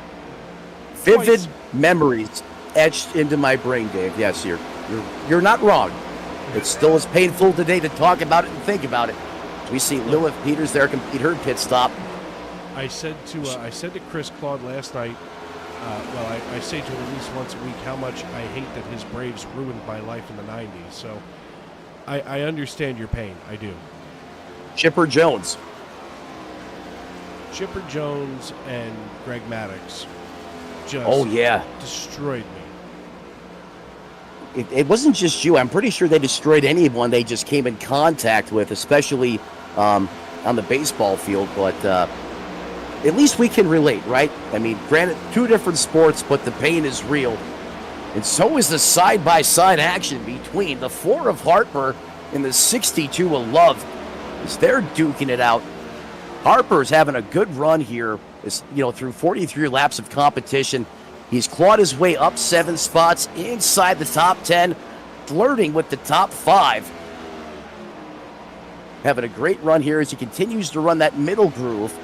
Vivid memories etched into my brain, Dave. Yes, you're not wrong. It's still as painful today to talk about it and think about it. We see Lilith Peters there complete her pit stop. I said to Chris Claude last night, I say to him at least once a week how much I hate that his Braves ruined my life in the 90s. So I understand your pain. I do. Chipper Jones and Greg Maddux just destroyed me. It wasn't just you. I'm pretty sure they destroyed anyone they just came in contact with, especially on the baseball field. But at least we can relate, right? I mean, granted, two different sports, but the pain is real. And so is the side-by-side action between the 4 of Harper and the 62 of Love as they're duking it out. Harper's having a good run here, through 43 laps of competition. He's clawed his way up 7 spots inside the top 10, flirting with the top 5. Having a great run here as he continues to run that middle groove.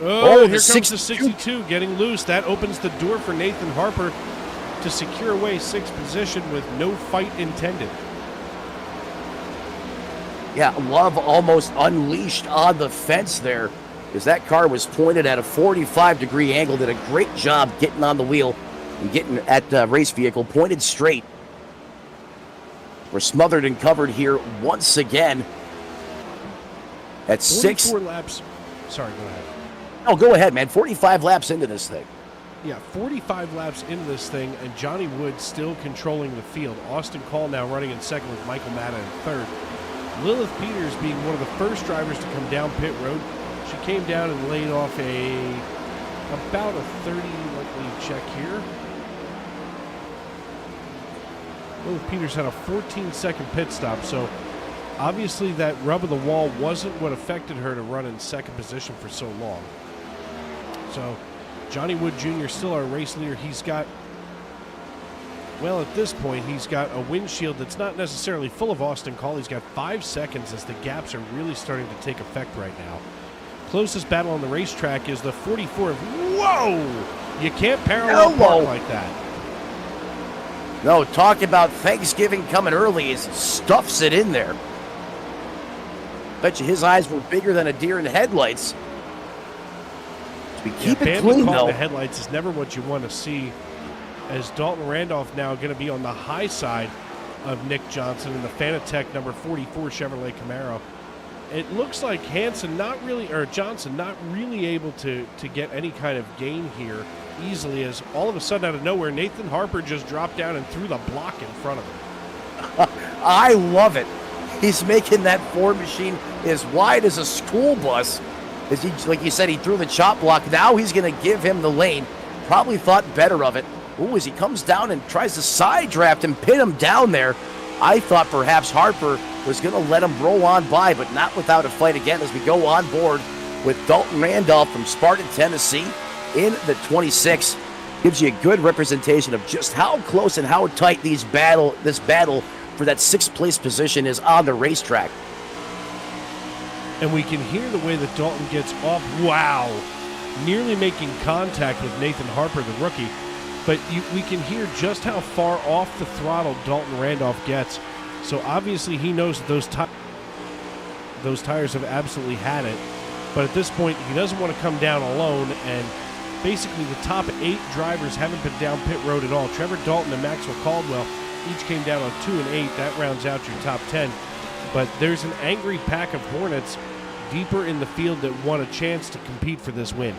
Oh, here comes the 62 getting loose. That opens the door for Nathan Harper to secure away 6th position with no fight intended. Yeah, Love almost unleashed on the fence there as that car was pointed at a 45-degree angle. Did a great job getting on the wheel and getting at the race vehicle pointed straight. We're smothered and covered here once again at 6. 44 laps. Sorry, go ahead. Oh, go ahead, man. 45 laps into this thing. Yeah, 45 laps into this thing, and Johnny Wood still controlling the field. Austin Call now running in second with Michael Matta in third. Lilith Peters being one of the first drivers to come down pit road. She came down and laid off about a 30, let me check here. Lilith Peters had a 14-second pit stop, so obviously that rub of the wall wasn't what affected her to run in second position for so long. So Johnny Wood Jr. still our race leader. He's got Well, at this point, he's got a windshield that's not necessarily full of Austin Call. He's got 5 seconds as the gaps are really starting to take effect right now. Closest battle on the racetrack is the 44. Whoa! You can't parallel park like that. No, talk about Thanksgiving coming early. He stuffs it in there. Bet you his eyes were bigger than a deer in the headlights. We keep it clean, though. The headlights is never what you want to see, as Dalton Randolph now going to be on the high side of Nick Johnson in the Fanatec number 44 Chevrolet Camaro. It looks like Johnson not really able to get any kind of gain here easily, as all of a sudden out of nowhere, Nathan Harper just dropped down and threw the block in front of him. I love it. He's making that Ford machine as wide as a school bus. As he, like you said, he threw the chop block. Now he's going to give him the lane. Probably thought better of it. Ooh, as he comes down and tries to side draft and pin him down there. I thought perhaps Harper was going to let him roll on by, but not without a fight again as we go on board with Dalton Randolph from Spartan, Tennessee in the 26. Gives you a good representation of just how close and how tight this battle for that 6th place position is on the racetrack. And we can hear the way that Dalton gets off. Wow. Nearly making contact with Nathan Harper, the rookie. But we can hear just how far off the throttle Dalton Randolph gets. So obviously he knows that those tires have absolutely had it. But at this point, he doesn't want to come down alone. And basically the top 8 drivers haven't been down pit road at all. Trevor Dalton and Maxwell Caldwell each came down on 2 and 8. That rounds out your top 10. But there's an angry pack of Hornets deeper in the field that want a chance to compete for this win.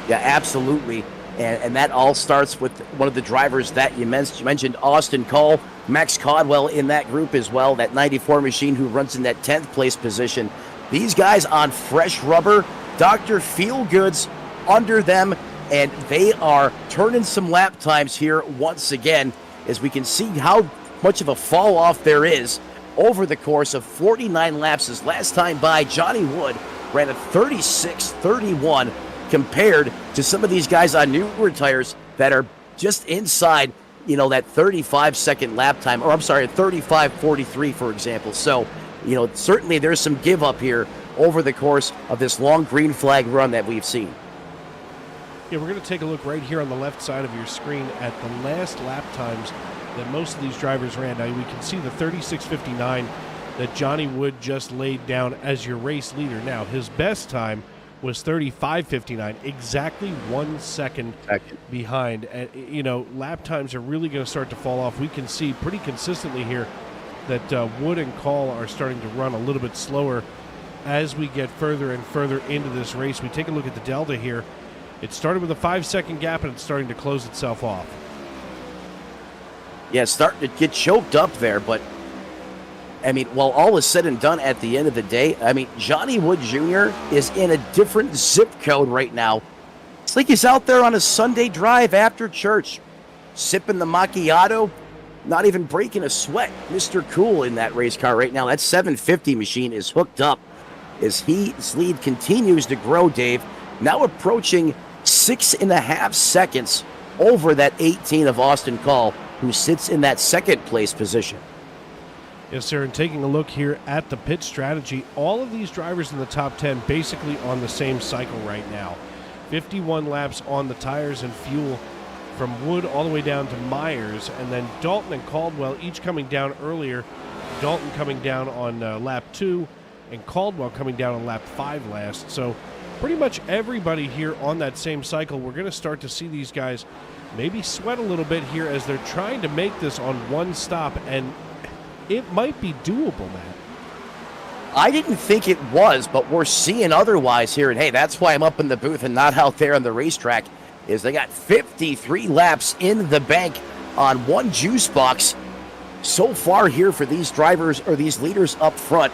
Yeah, absolutely. And that all starts with one of the drivers that you mentioned, Austin Call, Max Caldwell in that group as well, that 94 machine who runs in that 10th place position. These guys on fresh rubber, Dr. Feelgood's under them, and they are turning some lap times here once again, as we can see how much of a fall off there is over the course of 49 laps. His last time by, Johnny Wood ran a 36-31 compared to some of these guys on newer tires that are just inside, that 35-second lap time, or I'm sorry, 35-43, for example. So, certainly there's some give up here over the course of this long green flag run that we've seen. Yeah, we're going to take a look right here on the left side of your screen at the last lap times that most of these drivers ran. Now, we can see the 36.59 that Johnny Wood just laid down as your race leader. Now, his best time was 35.59, exactly 1 second behind. And, lap times are really going to start to fall off. We can see pretty consistently here that Wood and Call are starting to run a little bit slower as we get further and further into this race. We take a look at the Delta here. It started with a 5-second gap, and it's starting to close itself off. Yeah, it's starting to get choked up there, but while all is said and done at the end of the day, Johnny Wood Jr. is in a different zip code right now. It's like he's out there on a Sunday drive after church, sipping the macchiato, not even breaking a sweat. Mr. Cool in that race car right now. That 750 machine is hooked up as his lead continues to grow, Dave. Now approaching 6.5 seconds over that 18 of Austin Call, who sits in that 2nd place position. Yes, sir, and taking a look here at the pit strategy, all of these drivers in the top 10 basically on the same cycle right now. 51 laps on the tires and fuel from Wood all the way down to Myers, and then Dalton and Caldwell each coming down earlier. Dalton coming down on lap 2, and Caldwell coming down on lap 5 last. So pretty much everybody here on that same cycle. We're going to start to see these guys maybe sweat a little bit here as they're trying to make this on one stop, and it might be doable, Matt. I didn't think it was, but we're seeing otherwise here. And hey, that's why I'm up in the booth and not out there on the racetrack, is they got 53 laps in the bank on one juice box so far here for these drivers or these leaders up front.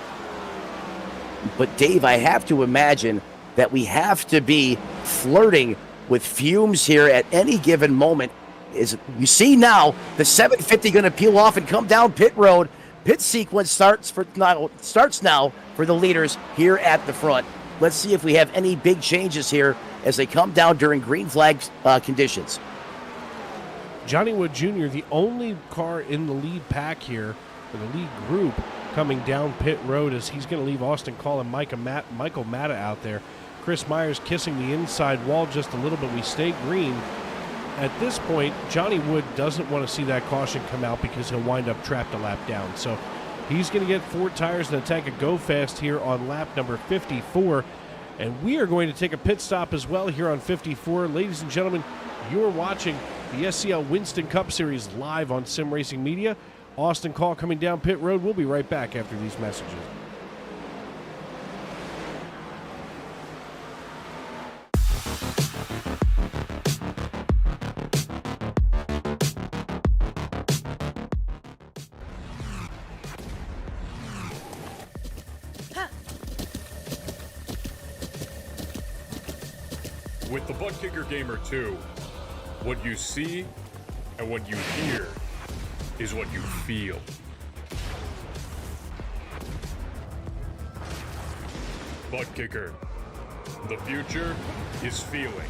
But Dave, I have to imagine that we have to be flirting with fumes here at any given moment. Is you see now the 750 going to peel off and come down pit road. Pit sequence starts now for the leaders here at the front. Let's see if we have any big changes here as they come down during green flag conditions. Johnny Wood Jr., the only car in the lead pack here, or the lead group, coming down pit road as he's going to leave Austin Call and Michael Matta out there. Chris Myers kissing the inside wall just a little bit. We stay green. At this point, Johnny Wood doesn't want to see that caution come out because he'll wind up trapped a lap down. So he's going to get 4 tires and attack a go fast here on lap number 54. And we are going to take a pit stop as well here on 54. Ladies and gentlemen, you're watching the SCL Winston Cup Series live on Sim Racing Media. Austin Call coming down pit road. We'll be right back after these messages. With the Butt Kicker Gamer 2, what you see and what you hear is what you feel. Butt Kicker. The future is feeling.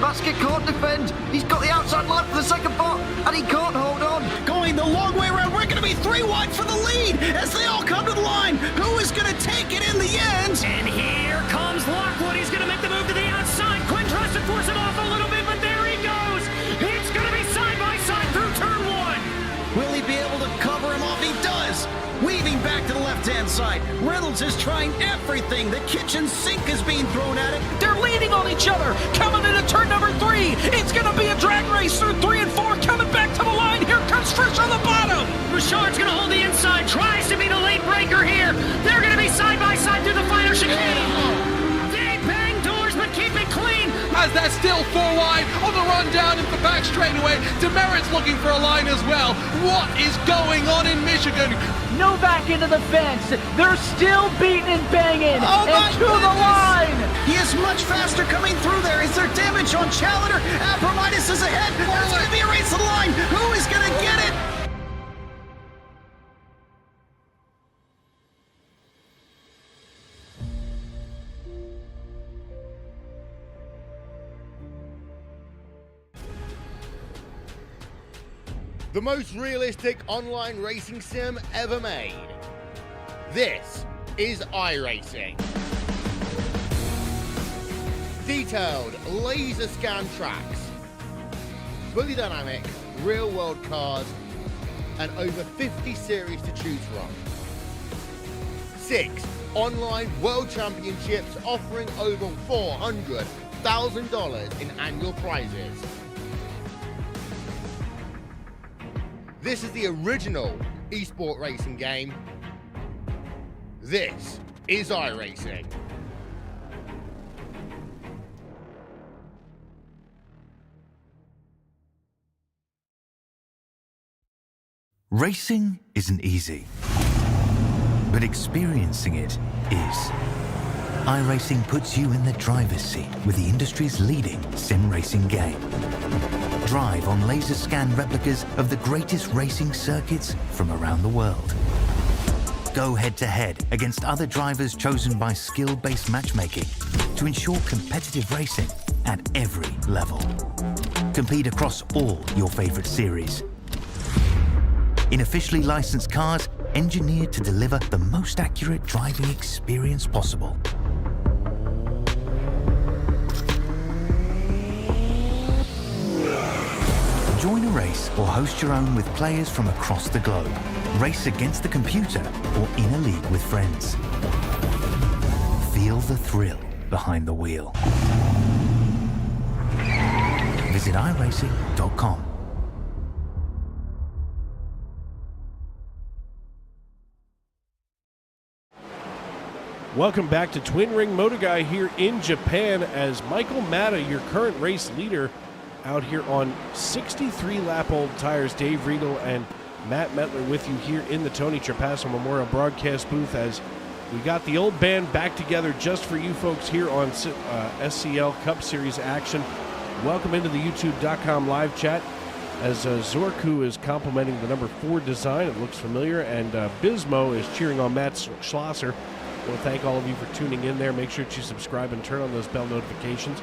Basket can't defend. He's got the outside line for the second part, and he can't hold on. Going the long way around. We're going to be 3 wide for the lead as they all come to the line. Who is going to take it in the end? And here comes Lockwood. He's going to make the move to the outside. Quinn tries to force him off a little bit, but there he goes. It's going to be side by side through turn 1. Will he be able to cover him off? He does. Weaving back to the left-hand side. Reynolds is trying everything. The kitchen sink is being thrown at it. They're leaning on each other. Coming into turn number 3. It's going to be a drag race through 3 and 4. Coming back to the line. Here comes Trish on the bottom. Bouchard's going to hold the inside. Tries to be the late breaker here. They're going to be side by side through the final chicane. They bang doors, but keep it clean. As they're still 4 wide on the run down into the back straightaway. Demerit's looking for a line as well. What is going on in Michigan? Novak into the fence. They're still beating and banging. Oh and to the line. He is much faster coming through there. Is there damage on Challenger? Abramitis is ahead. There's going to be a race to the line. Who is going to get it? The most realistic online racing sim ever made. This is iRacing. Detailed laser scan tracks, fully dynamic, real world cars, and over 50 series to choose from. 6 online world championships offering over $400,000 in annual prizes. This is the original esport racing game. This is iRacing. Racing isn't easy, but experiencing it is. iRacing puts you in the driver's seat with the industry's leading sim racing game. Drive on laser scan replicas of the greatest racing circuits from around the world. Go head-to-head against other drivers chosen by skill-based matchmaking to ensure competitive racing at every level. Compete across all your favorite series. In officially licensed cars, engineered to deliver the most accurate driving experience possible. Join a race or host your own with players from across the globe. Race against the computer or in a league with friends. Feel the thrill behind the wheel. Visit iRacing.com. Welcome back to Twin Ring Motegi here in Japan as Michael Matta, your current race leader, out here on 63-lap-old tires. Dave Riegel and Matt Metler with you here in the Tony Trapasso Memorial Broadcast booth as we got the old band back together just for you folks here on SCL Cup Series action. Welcome into the YouTube.com live chat as Zorku is complimenting the number 4 design. It looks familiar, and Bismo is cheering on Matt Schlosser. I want to thank all of you for tuning in there. Make sure that you subscribe and turn on those bell notifications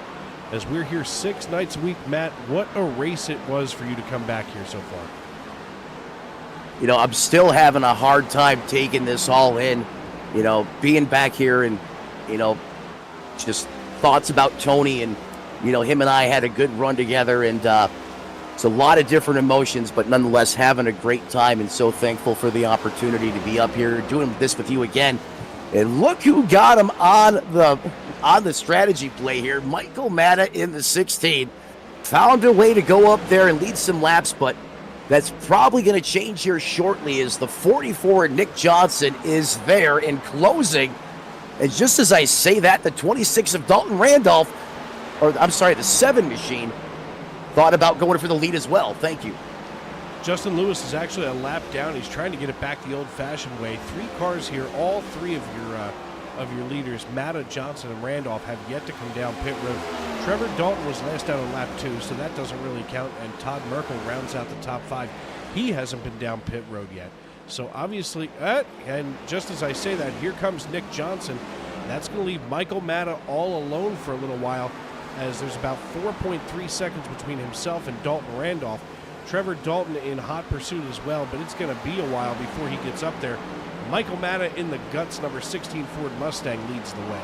as we're here 6 nights a week. Matt, what a race it was for you to come back here so far. You know, I'm still having a hard time taking this all in, you know, being back here and, you know, just thoughts about Tony and, you know, him and I had a good run together, and it's a lot of different emotions, but nonetheless having a great time and so thankful for the opportunity to be up here doing this with you again. And look who got him on the strategy play here. Michael Matta in the 16 found a way to go up there and lead some laps, but that's probably going to change here shortly as the 44 Nick Johnson is there in closing. And just as I say that, the 26 of Dalton Randolph, or I'm sorry, the 7 machine, thought about going for the lead as well. Thank you. Justin Lewis is actually a lap down. He's trying to get it back the old-fashioned way. 3 cars here. All 3 of your leaders, Matta, Johnson, and Randolph, have yet to come down pit road. Trevor Dalton was last out on lap 2, so that doesn't really count. And Todd Merkel rounds out the top 5. He hasn't been down pit road yet. So obviously, and just as I say that, here comes Nick Johnson. That's going to leave Michael Matta all alone for a little while, as there's about 4.3 seconds between himself and Dalton Randolph. Trevor Dalton in hot pursuit as well, but it's going to be a while before he gets up there. Michael Matta in the guts, number 16 Ford Mustang, leads the way.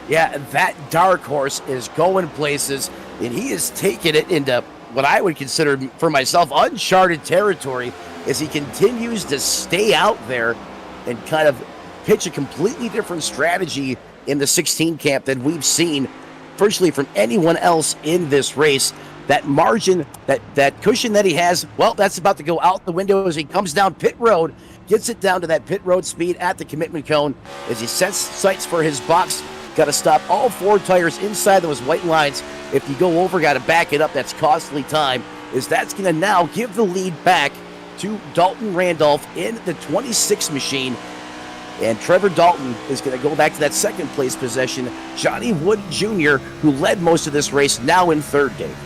Yeah, that dark horse is going places, and he is taking it into what I would consider, for myself, uncharted territory as he continues to stay out there and kind of pitch a completely different strategy in the 16 camp than we've seen virtually from anyone else in this race. That margin, that cushion that he has, well, that's about to go out the window as he comes down pit road, gets it down to that pit road speed at the commitment cone as he sets sights for his box. Got to stop all 4 tires inside those white lines. If you go over, got to back it up. That's costly time, as that's going to now give the lead back to Dalton Randolph in the 26 machine. And Trevor Dalton is going to go back to that second place possession. Johnny Wood Jr., who led most of this race, now in third, Dave.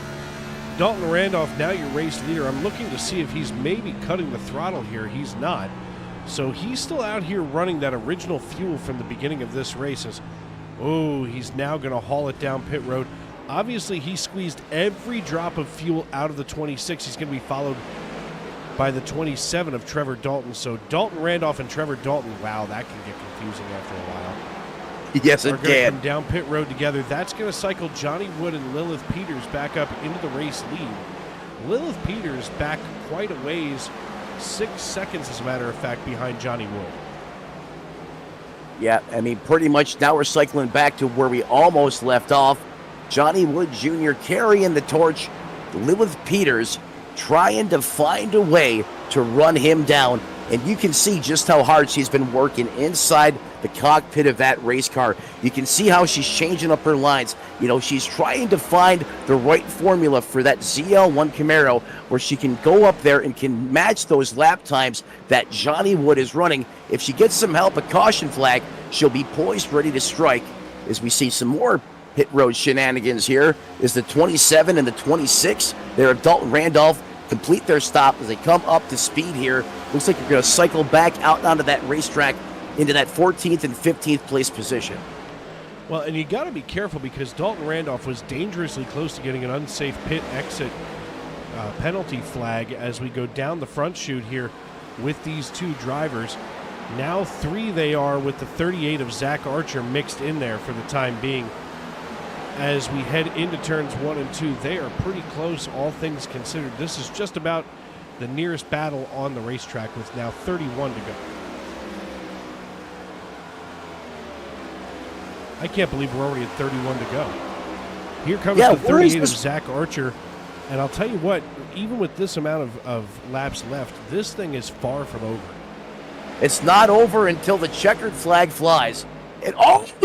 Dalton Randolph, now your race leader. I'm looking to see if he's maybe cutting the throttle here. He's not. So he's still out here running that original fuel from the beginning of this race. He's now going to haul it down pit road. Obviously, he squeezed every drop of fuel out of the 26. He's going to be followed by the 27 of Trevor Dalton. So Dalton Randolph and Trevor Dalton, wow, that can get confusing after a while. Yes, it can. Come down pit road together. That's going to cycle Johnny Wood and Lilith Peters back up into the race lead. Lilith Peters back quite a ways, 6 seconds, as a matter of fact, behind Johnny Wood. Yeah, I mean, pretty much now we're cycling back to where we almost left off. Johnny Wood Jr. carrying the torch. Lilith Peters trying to find a way to run him down. And you can see just how hard she's been working inside the cockpit of that race car. You can see how she's changing up her lines. You know, she's trying to find the right formula for that ZL1 Camaro where she can go up there and can match those lap times that Johnny Wood is running. If she gets some help, a caution flag, she'll be poised, ready to strike. As we see some more pit road shenanigans here, is the 27 and the 26 there of Dalton Randolph complete their stop as they come up to speed here. Looks like you're going to cycle back out onto that racetrack into that 14th and 15th place position. Well, and you got to be careful because Dalton Randolph was dangerously close to getting an unsafe pit exit penalty flag as we go down the front chute here with these two drivers. Now 3 they are with the 38 of Zach Archer mixed in there for the time being. As we head into turns 1 and 2, they are pretty close, all things considered. This is just about the nearest battle on the racetrack with now 31 to go. I can't believe we're already at 31 to go. Here comes the 38 of Zach Archer. And I'll tell you what, even with this amount of laps left, this thing is far from over. It's not over until the checkered flag flies. And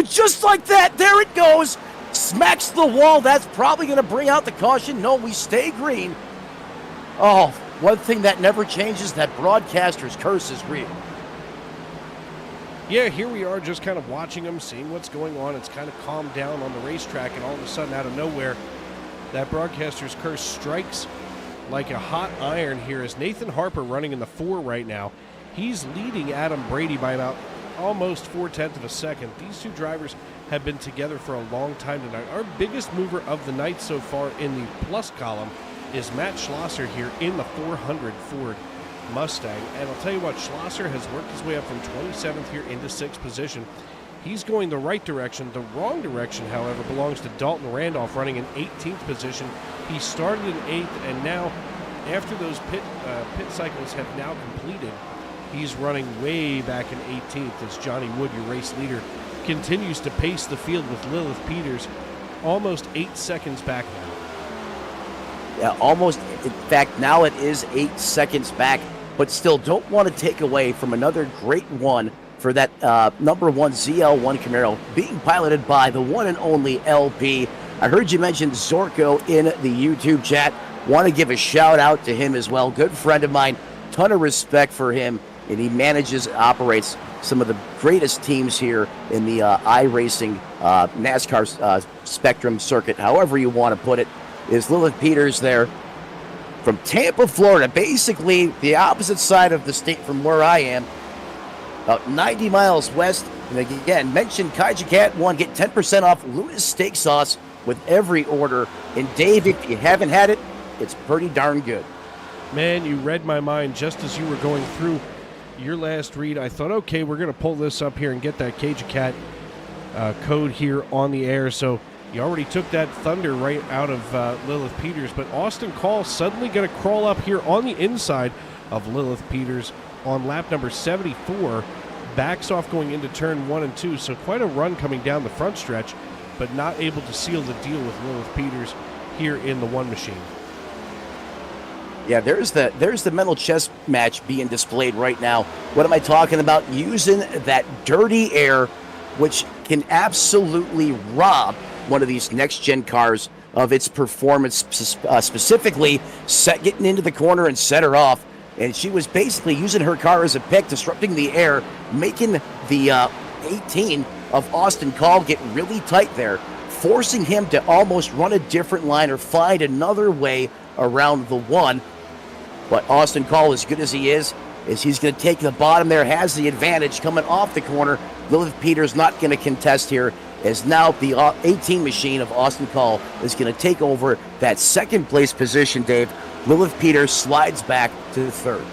just like that, there it goes. Smacks the wall. That's probably going to bring out the caution. No, we stay green. Oh, one thing that never changes, that broadcaster's curse is real. Yeah, here we are just kind of watching them, seeing what's going on. It's kind of calmed down on the racetrack, and all of a sudden, out of nowhere, that broadcaster's curse strikes like a hot iron here as Nathan Harper running in the 4 right now. He's leading Adam Brady by about almost 4/10 of a second. These two drivers have been together for a long time tonight. Our biggest mover of the night so far in the plus column is Matt Schlosser here in the 400 Ford Mustang. And I'll tell you what, Schlosser has worked his way up from 27th here into 6th position. He's going the right direction. The wrong direction, however, belongs to Dalton Randolph running in 18th position. He started in 8th, and now, after those pit cycles have now completed, he's running way back in 18th as Johnny Wood, your race leader, continues to pace the field with Lilith Peters almost 8 seconds back now. Yeah, almost. In fact, now it is 8 seconds back, but still don't want to take away from another great one for that number 1 ZL1 Camaro being piloted by the one and only LP. I heard you mention Zorko in the YouTube chat. Want to give a shout out to him as well. Good friend of mine. Ton of respect for him. And he manages, operates some of the greatest teams here in the iRacing NASCAR Spectrum circuit, however you want to put it. Is Lilith Peters there from Tampa, Florida, basically the opposite side of the state from where I am, about 90 miles west. And again, mention Kaiju Cat 1, get 10% off Luna's Steak Sauce with every order. And Dave, if you haven't had it, it's pretty darn good. Man, you read my mind just as you were going through your last read. I thought, okay, we're going to pull this up here and get that Cajun Cat code here on the air. So you already took that thunder right out of Lilith Peters. But Austin Call suddenly going to crawl up here on the inside of Lilith Peters on lap number 74. Backs off going into turn 1 and 2. So quite a run coming down the front stretch, but not able to seal the deal with Lilith Peters here in the 1 machine. Yeah, there's the mental chess match being displayed right now. What am I talking about? Using that dirty air, which can absolutely rob one of these next-gen cars of its performance, specifically getting into the corner and set her off. And she was basically using her car as a pick, disrupting the air, making the 18 of Austin Call get really tight there, forcing him to almost run a different line or find another way around the 1. But Austin Call, as good as he is he's going to take the bottom there, has the advantage coming off the corner. Lilith Peters not going to contest here, as now the 18 machine of Austin Call is going to take over that second place position, Dave. Lilith Peters slides back to third.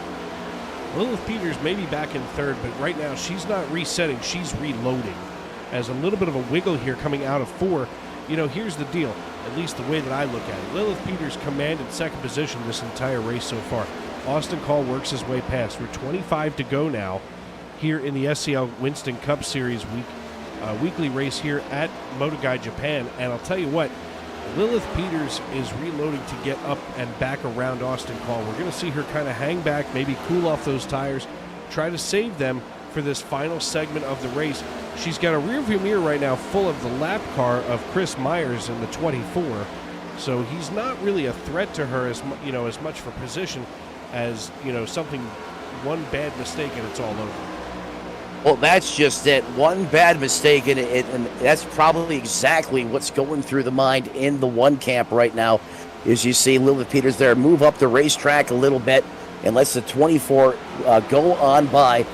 Lilith Peters may be back in third, but right now she's not resetting, she's reloading. As a little bit of a wiggle here coming out of 4. You know, here's the deal, at least the way that I look at it. Lilith Peters commanded second position this entire race so far. Austin Call works his way past. We're 25 to go now here in the SCL Winston Cup Series weekly race here at Motegi, Japan. And I'll tell you what, Lilith Peters is reloading to get up and back around Austin Call. We're going to see her kind of hang back, maybe cool off those tires, try to save them for this final segment of the race. She's got a rearview mirror right now full of the lap car of Chris Myers in the 24. So he's not really a threat to her as much for position as, something, one bad mistake and it's all over. Well, that's just it. One bad mistake, and that's probably exactly what's going through the mind in the 1 camp right now. As you see Lilith Peters there move up the racetrack a little bit and lets the 24 go on by.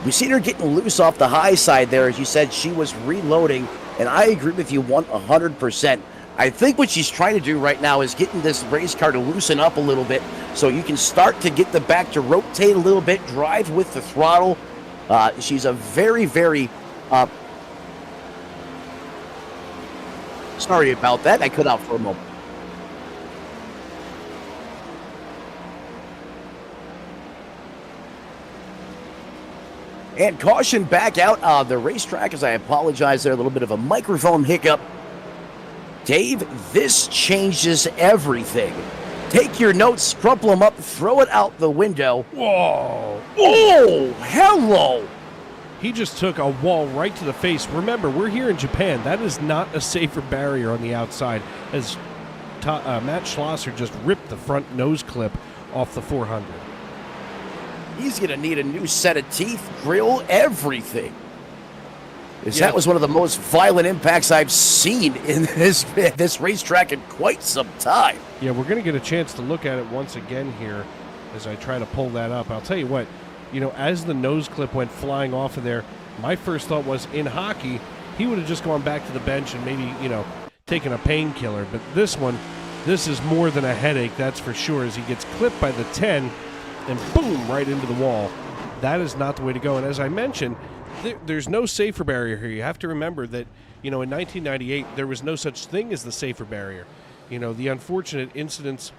We've seen her getting loose off the high side there. As you said, she was reloading And I agree with you 100%. I think what she's trying to do right now is getting this race car to loosen up a little bit so you can start to get the back to rotate a little bit, drive with the throttle. She's a very, very... sorry about that. I cut out for a moment. And caution back out of the racetrack, as I apologize there, a little bit of a microphone hiccup. Dave, this changes everything. Take your notes, crumple them up, throw it out the window. Whoa. Oh, hello. He just took a wall right to the face. Remember, we're here in Japan. That is not a safer barrier on the outside, as Matt Schlosser just ripped the front nose clip off the 400. He's going to need a new set of teeth, grill, everything. That was one of the most violent impacts I've seen in this racetrack in quite some time. Yeah, we're going to get a chance to look at it once again here as I try to pull that up. I'll tell you what, as the nose clip went flying off of there, my first thought was, in hockey, he would have just gone back to the bench and maybe, taken a painkiller. But this is more than a headache, that's for sure, as he gets clipped by the 10 and boom, right into the wall. That is not the way to go. And as I mentioned, there's no safer barrier here. You have to remember that, in 1998, there was no such thing as the safer barrier. The unfortunate incidents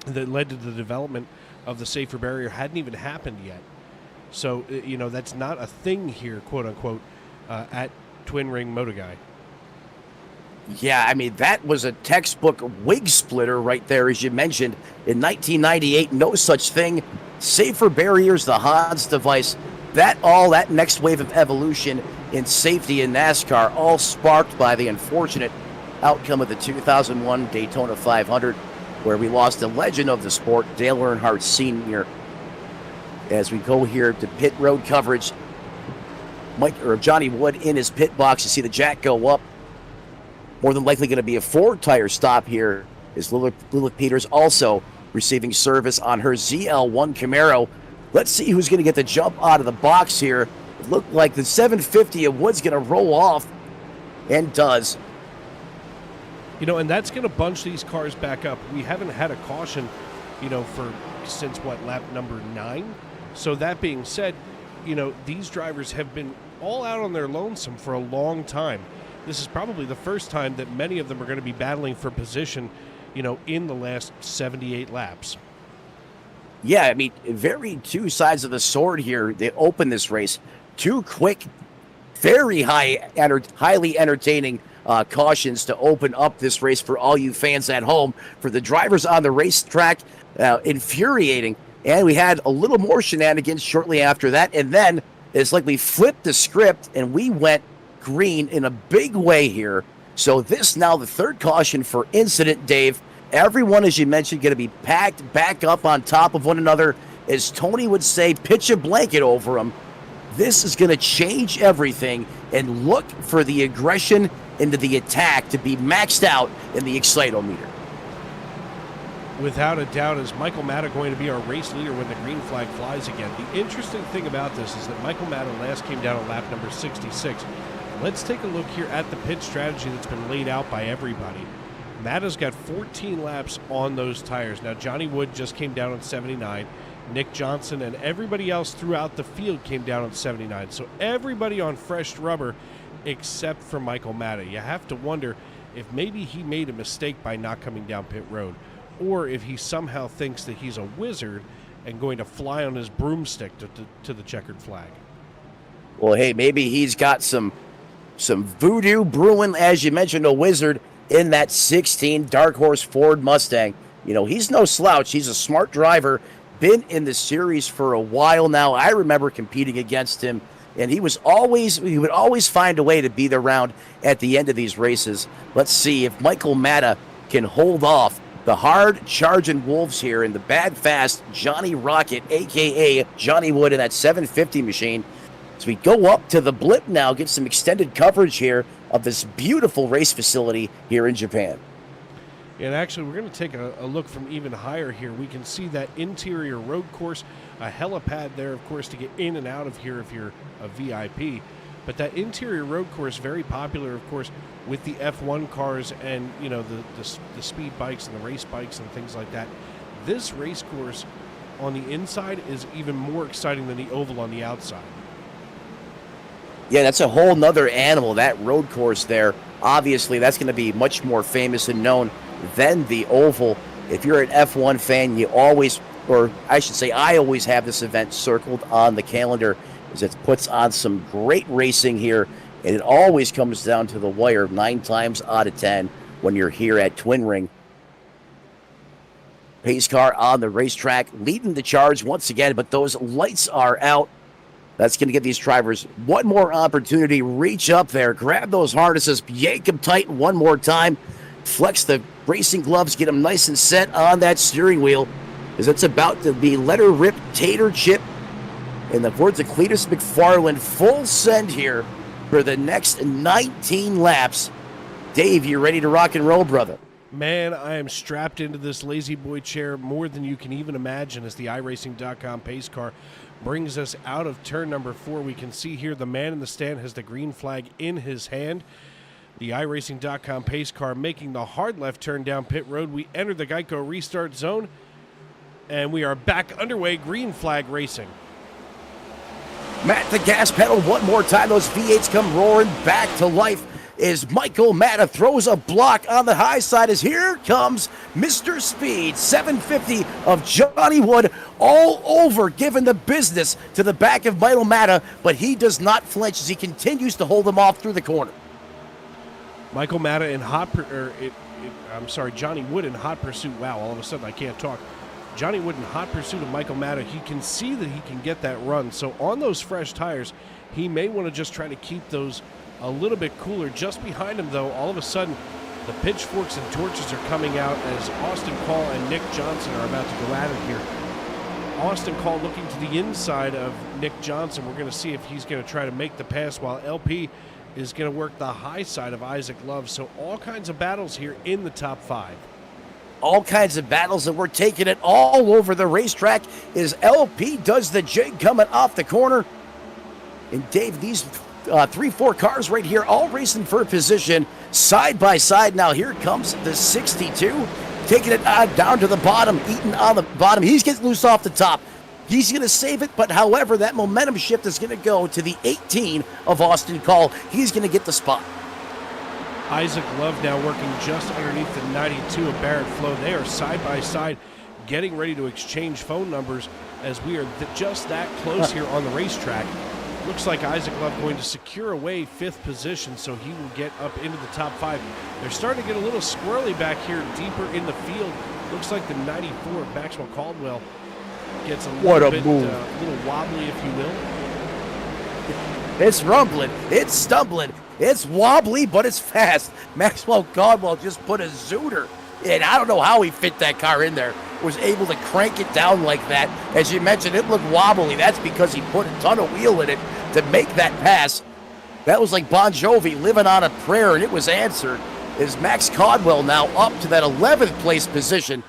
that led to the development of the safer barrier hadn't even happened yet. So, that's not a thing here, quote unquote, at Twin Ring Motegi. Yeah, I mean, that was a textbook wig splitter right there, as you mentioned. In 1998, no such thing. Safer barriers, the Hans device. That next wave of evolution in safety in NASCAR, all sparked by the unfortunate outcome of the 2001 Daytona 500, where we lost a legend of the sport, Dale Earnhardt Sr. As we go here to pit road coverage, Johnny Wood in his pit box. You see the jack go up. More than likely going to be a 4-tire stop here. Is Lilith Peters also receiving service on her ZL1 Camaro. Let's see who's going to get the jump out of the box here. It looked like the 750 of Wood's going to roll off, and does. And that's going to bunch these cars back up. We haven't had a caution, since lap number 9. So that being said, these drivers have been all out on their lonesome for a long time. This is probably the first time that many of them are going to be battling for position, in the last 78 laps. Yeah, I mean, very two sides of the sword here. They open this race. Two quick, very highly entertaining cautions to open up this race for all you fans at home. For the drivers on the racetrack, infuriating. And we had a little more shenanigans shortly after that. And then it's like we flipped the script and we went green in a big way here. So this now the third caution for incident, Dave. Everyone, as you mentioned, going to be packed back up on top of one another. As Tony would say, pitch a blanket over them. This is going to change everything, and look for the aggression into the attack to be maxed out in the excitometer. Without a doubt, is Michael Matta going to be our race leader when the green flag flies again? The interesting thing about this is that Michael Matta last came down at lap number 66. Let's take a look here at the pit strategy that's been laid out by everybody. Matta's got 14 laps on those tires. Now, Johnny Wood just came down on 79. Nick Johnson and everybody else throughout the field came down on 79. So everybody on fresh rubber except for Michael Matta. You have to wonder if maybe he made a mistake by not coming down pit road, or if he somehow thinks that he's a wizard and going to fly on his broomstick to the checkered flag. Well, hey, maybe he's got some voodoo brewing, as you mentioned, a wizard in that 16 Dark Horse Ford Mustang. He's no slouch. He's a smart driver, been in the series for a while now. I remember competing against him, and he would always find a way to be around at the end of these races. Let's see if Michael Matta can hold off the hard charging wolves here in the bad fast Johnny Rocket, a.k.a. Johnny Wood, in that 750 machine. So we go up to the blip now, get some extended coverage here of this beautiful race facility here in Japan. And actually, we're going to take a look from even higher here. We can see that interior road course, a helipad there, of course, to get in and out of here if you're a VIP. But that interior road course, very popular, of course, with the F1 cars and, you know, the speed bikes and the race bikes and things like that. This race course on the inside is even more exciting than the oval on the outside. Yeah, that's a whole nother animal, that road course there. Obviously, that's going to be much more famous and known than the oval. If you're an F1 fan, you always, or I should say, I always have this event circled on the calendar, as it puts on some great racing here, and it always comes down to the wire 9 times out of 10 when you're here at Twin Ring. Pace car on the racetrack, leading the charge once again, but those lights are out. That's going to give these drivers one more opportunity. Reach up there, grab those harnesses, yank them tight one more time, flex the racing gloves, get them nice and set on that steering wheel, as it's about to be let her rip, tater chip. In the words of Cletus McFarland, full send here for the next 19 laps. Dave, you ready to rock and roll, brother? Man, I am strapped into this lazy boy chair more than you can even imagine as the iRacing.com pace car brings us out of turn number 4. We can see here the man in the stand has the green flag in his hand. The iRacing.com pace car making the hard left turn down pit road. We enter the Geico restart zone, and we are back underway, green flag racing. Matt, the gas pedal one more time. Those V8s come roaring back to life as Michael Matta throws a block on the high side as here comes Mr. Speed, 750 of Johnny Wood, all over giving the business to the back of Michael Matta, but he does not flinch as he continues to hold him off through the corner. Michael Matta in Johnny Wood in hot pursuit. Wow, all of a sudden I can't talk. Johnny Wood in hot pursuit of Michael Matta. He can see that he can get that run. So on those fresh tires, he may want to just try to keep those a little bit cooler. Just behind him, though, all of a sudden, the pitchforks and torches are coming out as Austin Call and Nick Johnson are about to go at it here. Austin Call looking to the inside of Nick Johnson. We're going to see if he's going to try to make the pass, while LP is going to work the high side of Isaac Love. So all kinds of battles here in the top 5. All kinds of battles, and we're taking it all over the racetrack as LP does the jig coming off the corner. And Dave, these 3-4 cars right here, all racing for position side by side. Now here comes the 62, taking it down to the bottom, Eaton on the bottom. He's getting loose off the top. He's going to save it, but however, that momentum shift is going to go to the 18 of Austin Call. He's going to get the spot. Isaac Love now working just underneath the 92 of Barrett Flo. They are side by side, getting ready to exchange phone numbers as we are just that close here on the racetrack. Looks like Isaac Love going to secure away 5th position, so he will get up into the top 5. They're starting to get a little squirrely back here deeper in the field. Looks like the 94 of Maxwell Caldwell gets a little bit little wobbly, if you will. It's rumbling, it's stumbling, it's wobbly, but it's fast. Maxwell Caldwell just put a zooter, and I don't know how he fit that car in there. Was able to crank it down like that. As you mentioned, it looked wobbly. That's because he put a ton of wheel in it to make that pass. That was like Bon Jovi living on a prayer, and it was answered. Is Max Caldwell now up to that 11th place position?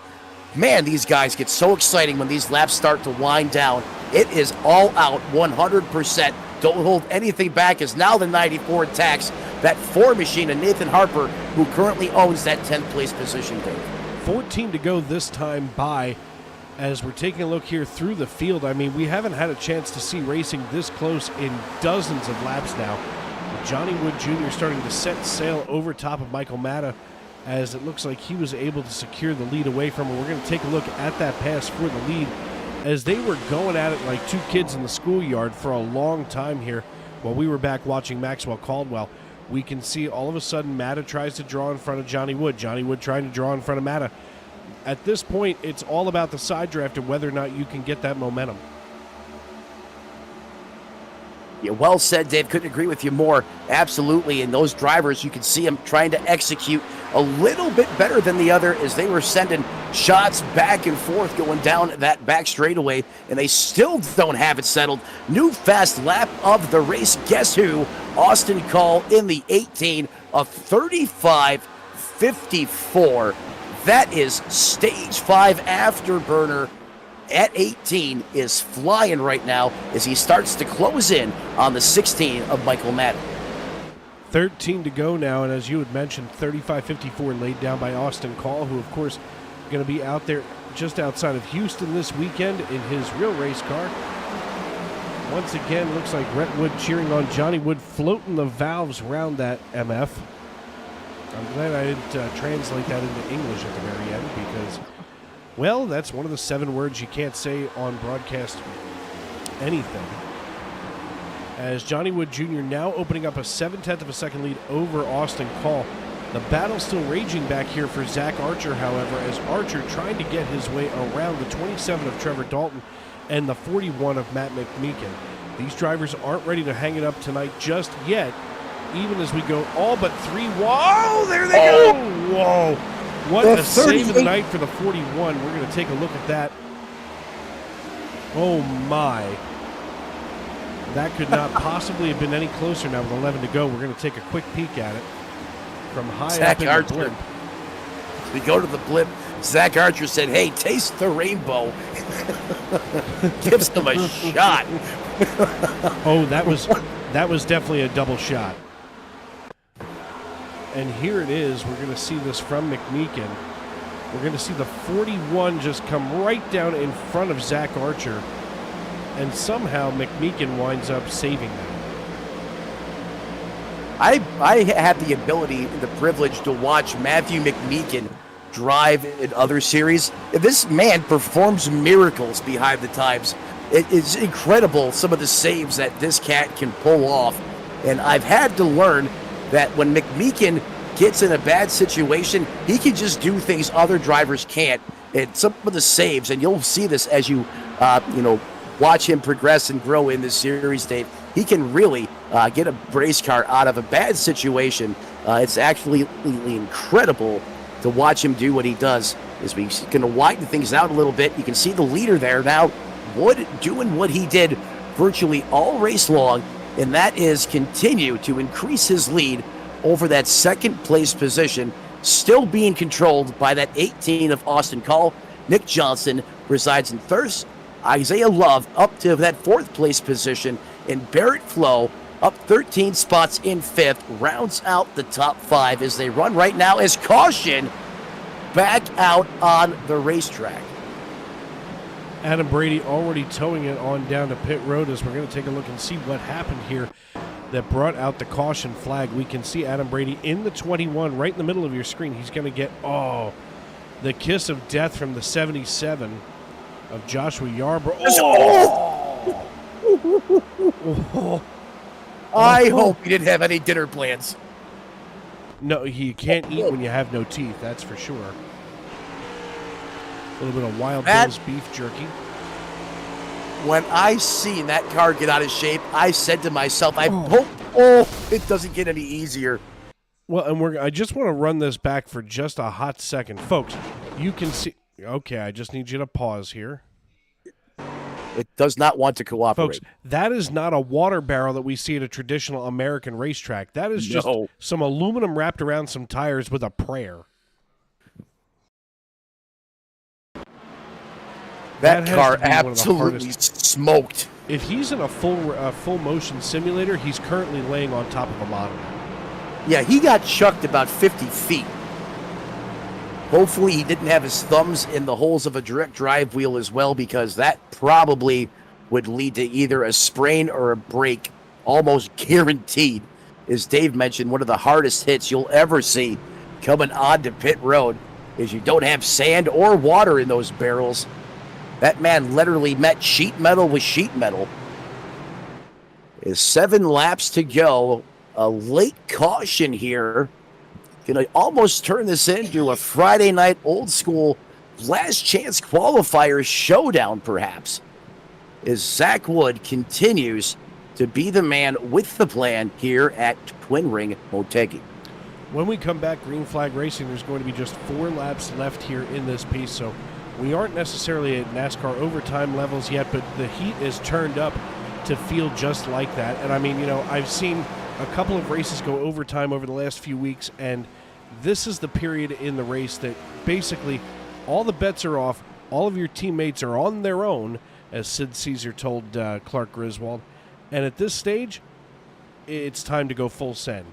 Man, these guys get so exciting when these laps start to wind down. It is all out, 100%. Don't hold anything back, as now the 94 attacks that 4 machine of Nathan Harper, who currently owns that 10th place position, Dave. 14 to go this time by, as we're taking a look here through the field. I mean, we haven't had a chance to see racing this close in dozens of laps now. Johnny Wood Jr. starting to set sail over top of Michael Matta, as it looks like he was able to secure the lead away from him. We're going to take a look at that pass for the lead, as they were going at it like 2 kids in the schoolyard for a long time here while we were back watching Maxwell Caldwell. We can see all of a sudden Matta tries to draw in front of Johnny Wood. Johnny Wood trying to draw in front of Matta. At this point, it's all about the side draft and whether or not you can get that momentum. Yeah, well said, Dave. Couldn't agree with you more. Absolutely. And those drivers, you can see them trying to execute a little bit better than the other as they were sending shots back and forth going down that back straightaway, and they still don't have it settled. New fast lap of the race. Guess who? Austin Call in the 18 of 35.54. That is stage 5 afterburner at 18 is flying right now as he starts to close in on the 16 of Michael Madden. 13 to go now, and as you had mentioned, 35-54 laid down by Austin Call, who, of course, going to be out there just outside of Houston this weekend in his real race car. Once again, looks like Rhett Wood cheering on Johnny Wood, floating the valves around that MF. I'm glad I didn't translate that into English at the very end because, well, that's one of the 7 words you can't say on broadcast anything. As Johnny Wood Jr. now opening up a 7/10 of a second lead over Austin Call. The battle still raging back here for Zach Archer, however, as Archer trying to get his way around the 27 of Trevor Dalton and the 41 of Matt McMeekin. These drivers aren't ready to hang it up tonight just yet, even as we go all but 3. Whoa, there they go! Whoa! What a save of the night for the 41. We're going to take a look at that. Oh, my. That could not possibly have been any closer now with 11 to go. We're going to take a quick peek at it from high Zach up in Archer. the blimp. We go to the blimp. Zach Archer said, hey, taste the rainbow. Gives them a shot. Oh, that was definitely a double shot. And here it is. We're going to see this from McMeekin. We're going to see the 41 just come right down in front of Zach Archer. And somehow McMeekin winds up saving that. I had the ability, the privilege to watch Matthew McMeekin drive in other series. This man performs miracles behind the times. It is incredible some of the saves that this cat can pull off. And I've had to learn that when McMeekin gets in a bad situation, he can just do things other drivers can't. And some of the saves, and you'll see this as you, watch him progress and grow in this series, Dave. He can really get a race car out of a bad situation. It's actually incredible to watch him do what he does. As we're going to widen things out a little bit, you can see the leader there now, Wood doing what he did virtually all race long, and that is continue to increase his lead over that second place position, still being controlled by that 18 of Austin Call. Nick Johnson resides in third. Isaiah Love up to that 4th place position, and Barrett Flo up 13 spots in 5th, rounds out the top 5 as they run right now as caution back out on the racetrack. Adam Brady already towing it on down to pit road as we're going to take a look and see what happened here that brought out the caution flag. We can see Adam Brady in the 21 right in the middle of your screen. He's going to get, the kiss of death from the 77 of Joshua Yarbrough. I hope he didn't have any dinner plans. No, you can't eat when you have no teeth, that's for sure. A little bit of Wild Bill's beef jerky. When I seen that car get out of shape, I said to myself, I hope it doesn't get any easier. Well, and I just want to run this back for just a hot second. Folks, you can see... Okay, I just need you to pause here. It does not want to cooperate. Folks, that is not a water barrel that we see at a traditional American racetrack. That is just some aluminum wrapped around some tires with a prayer. That car absolutely smoked. If he's in a full motion simulator, he's currently laying on top of a model. Yeah, he got chucked about 50 feet. Hopefully he didn't have his thumbs in the holes of a direct drive wheel as well, because that probably would lead to either a sprain or a break, almost guaranteed. As Dave mentioned, one of the hardest hits you'll ever see coming onto pit road is you don't have sand or water in those barrels. That man literally met sheet metal with sheet metal. Is 7 laps to go. A late caution here. Going to almost turn this into a Friday night old school last chance qualifier showdown, perhaps, as Zach Wood continues to be the man with the plan here at Twin Ring Motegi. When we come back, Green Flag Racing, there's going to be just 4 laps left here in this piece, so we aren't necessarily at NASCAR overtime levels yet, but the heat is turned up to feel just like that. And I mean, I've seen a couple of races go overtime over the last few weeks, and this is the period in the race that basically all the bets are off. All of your teammates are on their own, as Sid Caesar told Clark Griswold. And at this stage, it's time to go full send.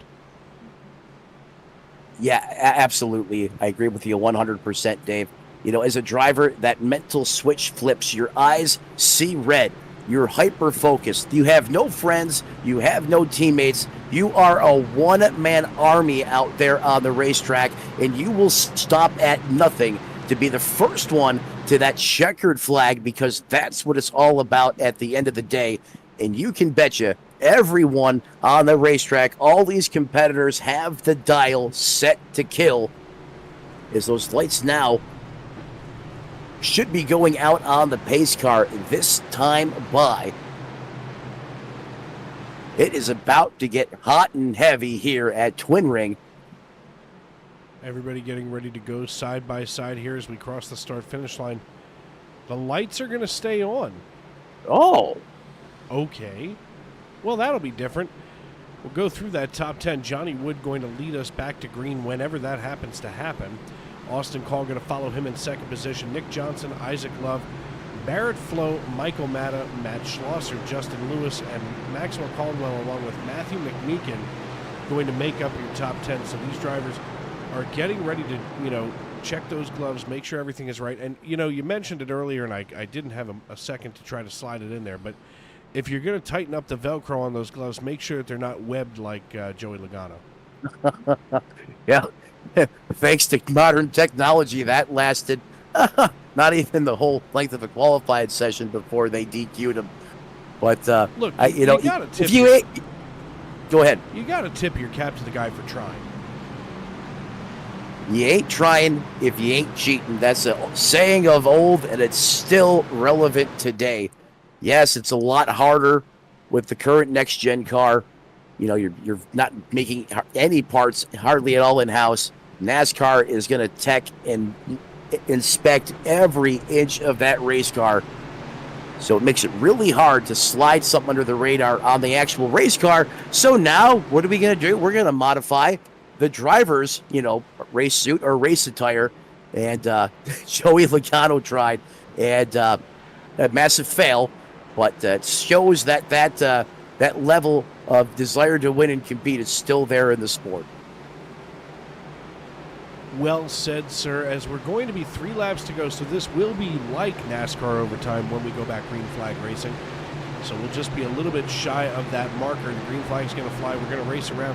Yeah, absolutely. I agree with you 100%, Dave. You know, as a driver, that mental switch flips. Your eyes see red. You're hyper-focused. You have no friends. You have no teammates. You are a one-man army out there on the racetrack, and you will stop at nothing to be the first one to that checkered flag, because that's what it's all about at the end of the day. And you can betcha everyone on the racetrack, all these competitors have the dial set to kill, as those lights now should be going out on the pace car this time by. It is about to get hot and heavy here at Twin Ring. Everybody getting ready to go side by side here as we cross the start-finish line. The lights are going to stay on. Oh. Okay. Well, that'll be different. We'll go through that top 10. Johnny Wood going to lead us back to green whenever that happens to happen. Austin Call going to follow him in second position. Nick Johnson, Isaac Love, Barrett Flo, Michael Matta, Matt Schlosser, Justin Lewis, and Maxwell Caldwell, along with Matthew McMeekin, going to make up your top 10. So these drivers are getting ready to, check those gloves, make sure everything is right. And, you mentioned it earlier, and I didn't have a second to try to slide it in there, but if you're going to tighten up the Velcro on those gloves, make sure that they're not webbed like Joey Logano. Yeah. Thanks to modern technology, that lasted not even the whole length of a qualified session before they DQ'd him. But look, if you ain't, go ahead. You got to tip your cap to the guy for trying. You ain't trying if you ain't cheating. That's a saying of old, and it's still relevant today. Yes, it's a lot harder with the current next-gen car. You're not making any parts hardly at all in-house. NASCAR is going to tech and inspect every inch of that race car. So it makes it really hard to slide something under the radar on the actual race car. So now, what are we going to do? We're going to modify the driver's, race suit or race attire. And Joey Logano tried, and a massive fail. But it shows that level of desire to win and compete is still there in the sport. Well said, sir. As we're going to be 3 laps to go, so this will be like NASCAR overtime when we go back green flag racing. So we'll just be a little bit shy of that marker. The green flag is going to fly. We're going to race around.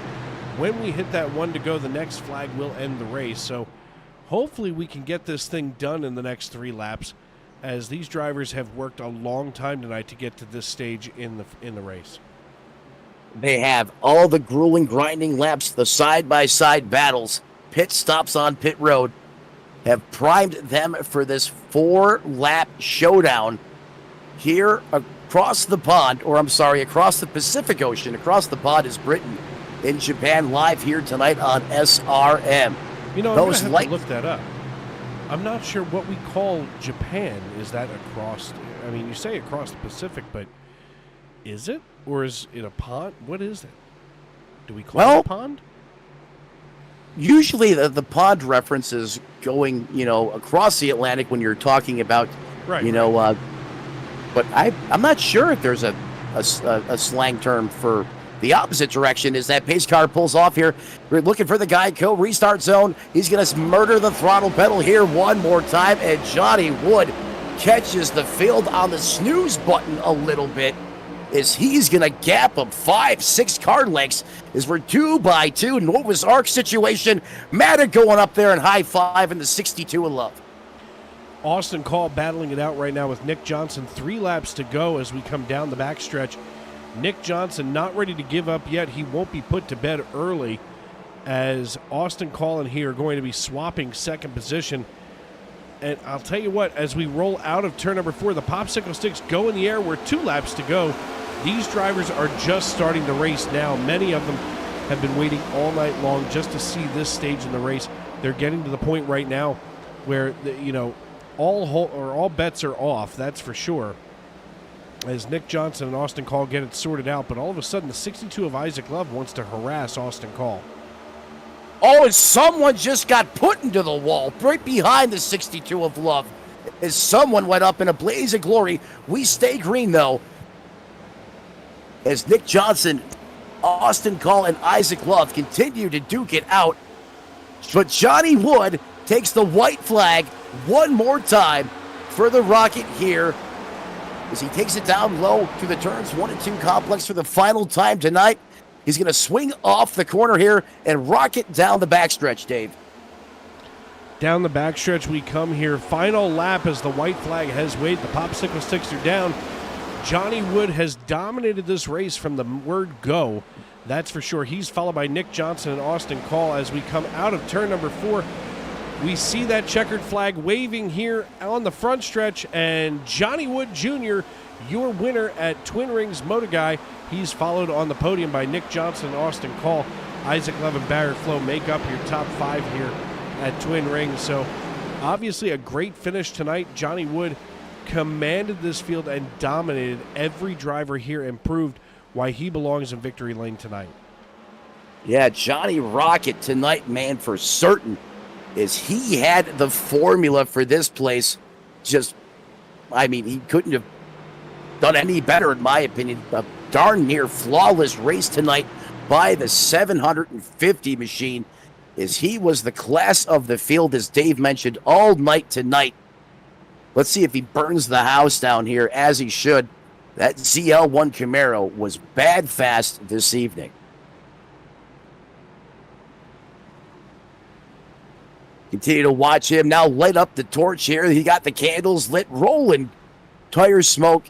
When we hit that 1 to go, the next flag will end the race. So hopefully we can get this thing done in the next 3 laps, as these drivers have worked a long time tonight to get to this stage in the race. They have all the grueling, grinding laps, the side-by-side battles, pit stops on pit road, have primed them for this 4-lap showdown here across the pond, across the Pacific Ocean. Across the pond is Britain in Japan, live here tonight on SRM. I'm going to have to look that up. I'm not sure what we call Japan. Is that across? I mean, you say across the Pacific, but is it? Or is it a pond? What is it? Do we call it a pond? Usually the pond reference is going, across the Atlantic when you're talking about, right. But I'm not sure if there's a slang term for the opposite direction. As that pace car pulls off here, we're looking for the Geico restart zone. He's going to murder the throttle pedal here one more time, and Johnny Wood catches the field on the snooze button a little bit, as he's going to gap him 5-6 car lengths as we're 2x2 Noah's Ark situation. Matta going up there and high-fiving the 62 in love. Austin Call battling it out right now with Nick Johnson. 3 laps to go as we come down the backstretch. Nick Johnson not ready to give up yet. He won't be put to bed early, as Austin Call and he are going to be swapping second position. And I'll tell you what, as we roll out of turn number 4, the popsicle sticks go in the air. We're 2 laps to go. These drivers are just starting the race now. Many of them have been waiting all night long just to see this stage in the race. They're getting to the point right now where, all bets are off, that's for sure, as Nick Johnson and Austin Call get it sorted out. But all of a sudden, the 62 of Isaac Love wants to harass Austin Call. Oh, and someone just got put into the wall right behind the 62 of Love. as someone went up in a blaze of glory. We stay green, though, as Nick Johnson, Austin Call, and Isaac Love continue to duke it out. But Johnny Wood takes the white flag one more time for the Rocket here as he takes it down low through the turns 1 and 2 complex for the final time tonight. He's going to swing off the corner here and rocket down the backstretch, Dave. Down the backstretch we come here. Final lap as the white flag has waved. The popsicle sticks are down. Johnny Wood has dominated this race from the word go. That's for sure. He's followed by Nick Johnson and Austin Call as we come out of turn number 4. We see that checkered flag waving here on the front stretch, and Johnny Wood Jr., your winner at Twin Rings Motegi. He's followed on the podium by Nick Johnson and Austin Call. Isaac Love and Barrett Flo make up your top 5 here at Twin Rings. So obviously a great finish tonight. Johnny Wood commanded this field and dominated every driver here and proved why he belongs in victory lane tonight. Yeah, Johnny Rocket tonight, man, for certain, is he had the formula for this place. Just, I mean, he couldn't have done any better, in my opinion. A darn near flawless race tonight by the 750 machine, as he was the class of the field, as Dave mentioned, all night tonight. Let's see if he burns the house down here, as he should. That ZL1 Camaro was bad fast this evening. Continue to watch him now light up the torch here. He got the candles lit, rolling tire smoke.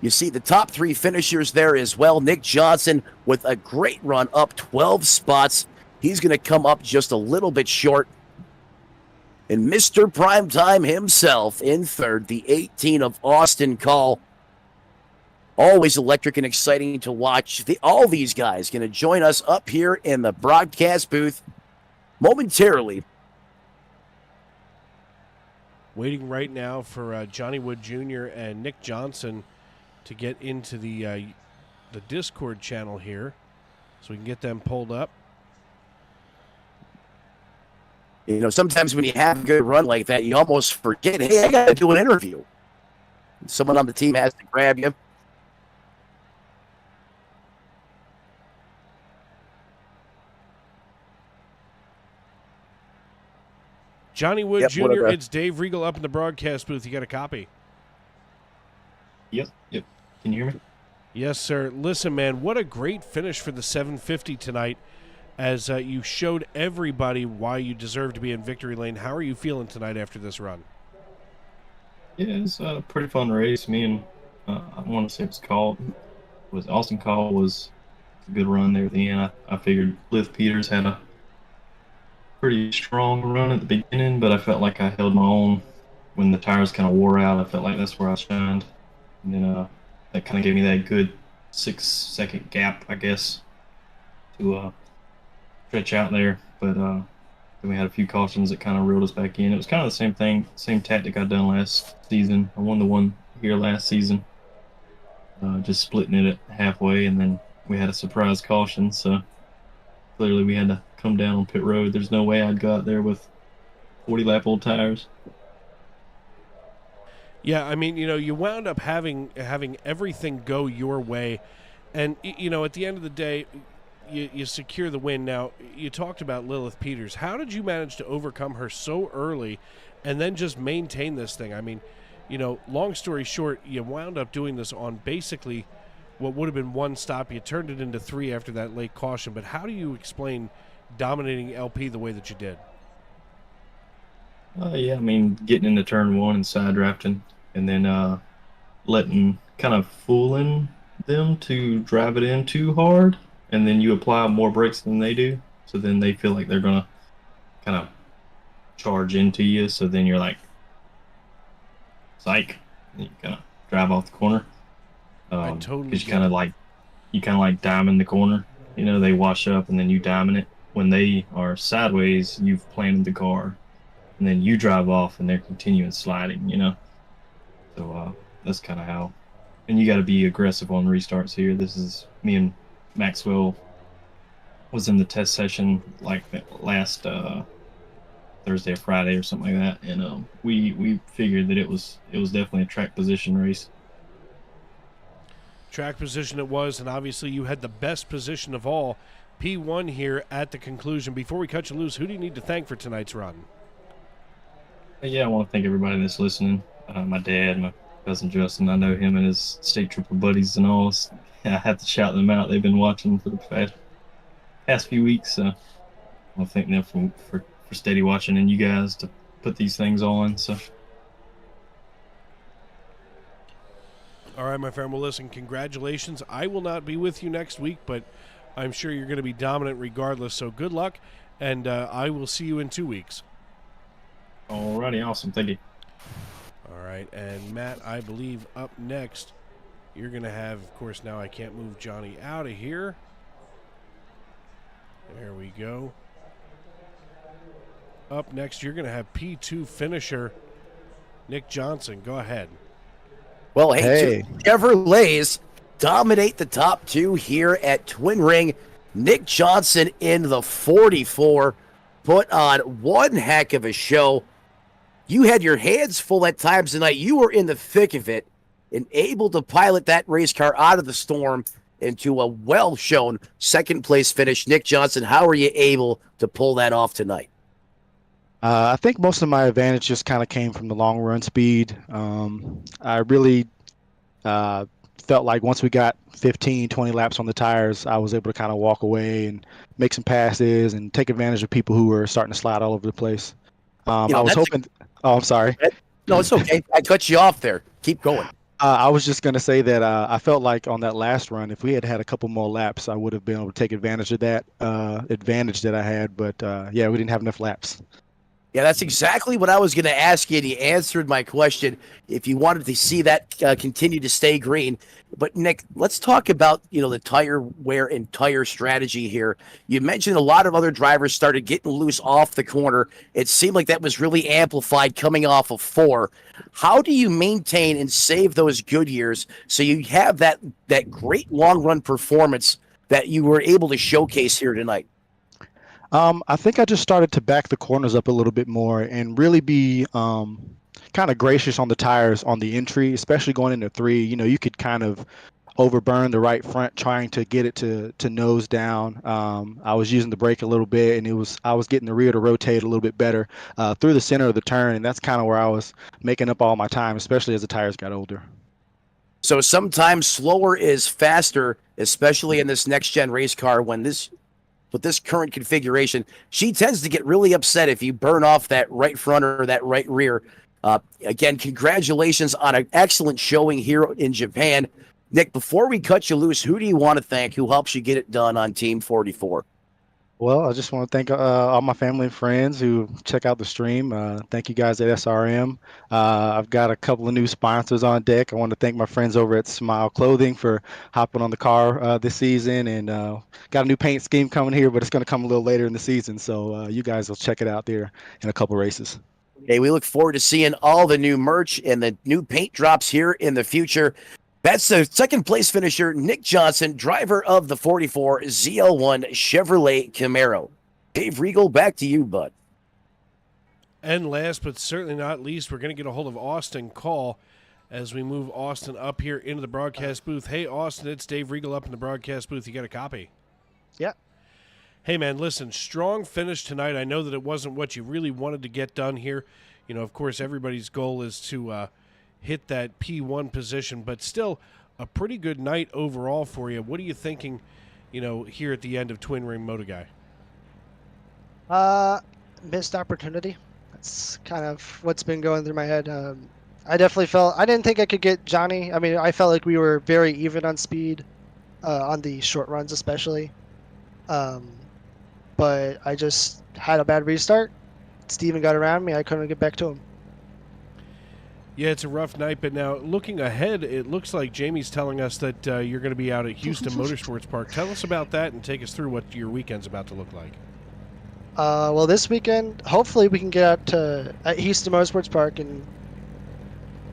You see the top 3 finishers there as well. Nick Johnson with a great run, up 12 spots. He's going to come up just a little bit short. And Mr. Primetime himself in third, the 18 of Austin Call. Always electric and exciting to watch. All these guys going to join us up here in the broadcast booth momentarily. Waiting right now for Johnny Wood Jr. and Nick Johnson to get into the Discord channel here so we can get them pulled up. You know, sometimes when you have a good run like that, you almost forget, hey, I got to do an interview. Someone on the team has to grab you. Johnny Wood Jr., it's Dave Regal up in the broadcast booth. You got a copy? Yep. Can you hear me? Yes, sir. Listen, man, what a great finish for the 750 tonight as you showed everybody why you deserve to be in victory lane. How are you feeling tonight after this run? Yeah, it's a pretty fun race. Me and I want to say Austin Call was a good run there at the end. I figured Liv Peters had a pretty strong run at the beginning, but I felt like I held my own when the tires kind of wore out. I felt like that's where I shined. And then that kind of gave me that good 6-second gap, I guess, to stretch out there. But then we had a few cautions that kind of reeled us back in. It was kind of the same thing, same tactic I'd done last season. I won the one here last season, just splitting it at halfway, and then we had a surprise caution, so clearly we had to come down on pit road. There's no way I'd go out there with 40-lap-old tires. Yeah, I mean, you wound up having everything go your way, and at the end of the day, you secure the win. Now, you talked about Lilith Peters. How did you manage to overcome her so early, and then just maintain this thing? I mean, long story short, you wound up doing this on basically what would have been one stop. You turned it into 3 after that late caution. But how do you explain dominating LP the way that you did? Yeah, I mean, getting into turn 1 and side drafting, and then kind of fooling them to drive it in too hard, and then you apply more brakes than they do, so then they feel like they're gonna kind of charge into you, so then you're like, psych, and you kind of drive off the corner. I totally. Because you kind of like diamond the corner. They wash up and then you diamond it. When they are sideways, you've planted the car, and then you drive off and they're continuing sliding. So that's kind of how. And you got to be aggressive on restarts here. This is me and Maxwell was in the test session like last Thursday or Friday or something like that, and we figured that it was definitely a track position race. Track position it was, and obviously you had the best position of all, P1 here at the conclusion. Before we cut you loose, who do you need to thank for tonight's run? Yeah, I want to thank everybody that's listening. My dad, my cousin Justin, I know him and his state trooper buddies and all. I have to shout them out. They've been watching for the past few weeks. So I want to thank them for steady watching, and you guys to put these things on. So. All right, my friend. Well, listen, congratulations. I will not be with you next week, but I'm sure you're going to be dominant regardless. So good luck, and I will see you in 2 weeks. Alrighty, awesome. Thank you. All right, and Matt, I believe up next, you're going to have, of course, now I can't move Johnny out of here. There we go. Up next, you're going to have P2 finisher Nick Johnson. Go ahead. Well, hey. Chevrolets dominate the top two here at Twin Ring. Nick Johnson in the 44 put on one heck of a show. You had your hands full at times tonight. You were in the thick of it and able to pilot that race car out of the storm into a well-shown second-place finish. Nick Johnson, how were you able to pull that off tonight? I think most of my advantage just kind of came from the long run speed. I really felt like once we got 15, 20 laps on the tires, I was able to kind of walk away and make some passes and take advantage of people who were starting to slide all over the place. I was hoping. Oh, I'm sorry. No, it's okay. I cut you off there. Keep going. I was just going to say that I felt like on that last run, if we had had a couple more laps, I would have been able to take advantage of that advantage that I had. But yeah, we didn't have enough laps. Yeah, that's exactly what I was going to ask you, and you answered my question if you wanted to see that continue to stay green. But, Nick, let's talk about, the tire wear and tire strategy here. You mentioned a lot of other drivers started getting loose off the corner. It seemed like that was really amplified coming off of 4. How do you maintain and save those good years so you have that great long-run performance that you were able to showcase here tonight? I think I just started to back the corners up a little bit more and really be kind of gracious on the tires on the entry, especially going into 3. You could kind of overburn the right front trying to get it to nose down. I was using the brake a little bit, and I was getting the rear to rotate a little bit better through the center of the turn, and that's kind of where I was making up all my time, especially as the tires got older. So sometimes slower is faster, especially in this next-gen race car with this current configuration. She tends to get really upset if you burn off that right front or that right rear. Again, congratulations on an excellent showing here in Japan. Nick, before we cut you loose, who do you want to thank who helps you get it done on Team 44? Well, I just want to thank all my family and friends who check out the stream. Thank you guys at SRM. I've got a couple of new sponsors on deck. I want to thank my friends over at Smile Clothing for hopping on the car this season, and got a new paint scheme coming here, but it's going to come a little later in the season, so you guys will check it out there in a couple races. Hey, we look forward to seeing all the new merch and the new paint drops here in the future. That's the second place finisher, Nick Johnson, driver of the 44 ZL1 Chevrolet Camaro. Dave Regal, back to you, bud. And last but certainly not least, we're going to get a hold of Austin Call as we move Austin up here into the broadcast booth. Hey, Austin, it's Dave Regal up in the broadcast booth. You got a copy? Yeah. Hey, man, listen, strong finish tonight. I know that it wasn't what you really wanted to get done here. Of course, everybody's goal is to hit that P1 position, but still a pretty good night overall for you. What are you thinking, here at the end of Twin Ring Motegi? Missed opportunity. That's kind of what's been going through my head. I definitely I didn't think I could get Johnny. I mean, I felt like we were very even on speed, on the short runs especially. But I just had a bad restart. Steven got around me. I couldn't get back to him. Yeah, it's a rough night, but now looking ahead, it looks like Jamie's telling us that you're going to be out at Houston Motorsports Park. Tell us about that and take us through what your weekend's about to look like. Well, this weekend, hopefully we can get out to at Houston Motorsports Park, and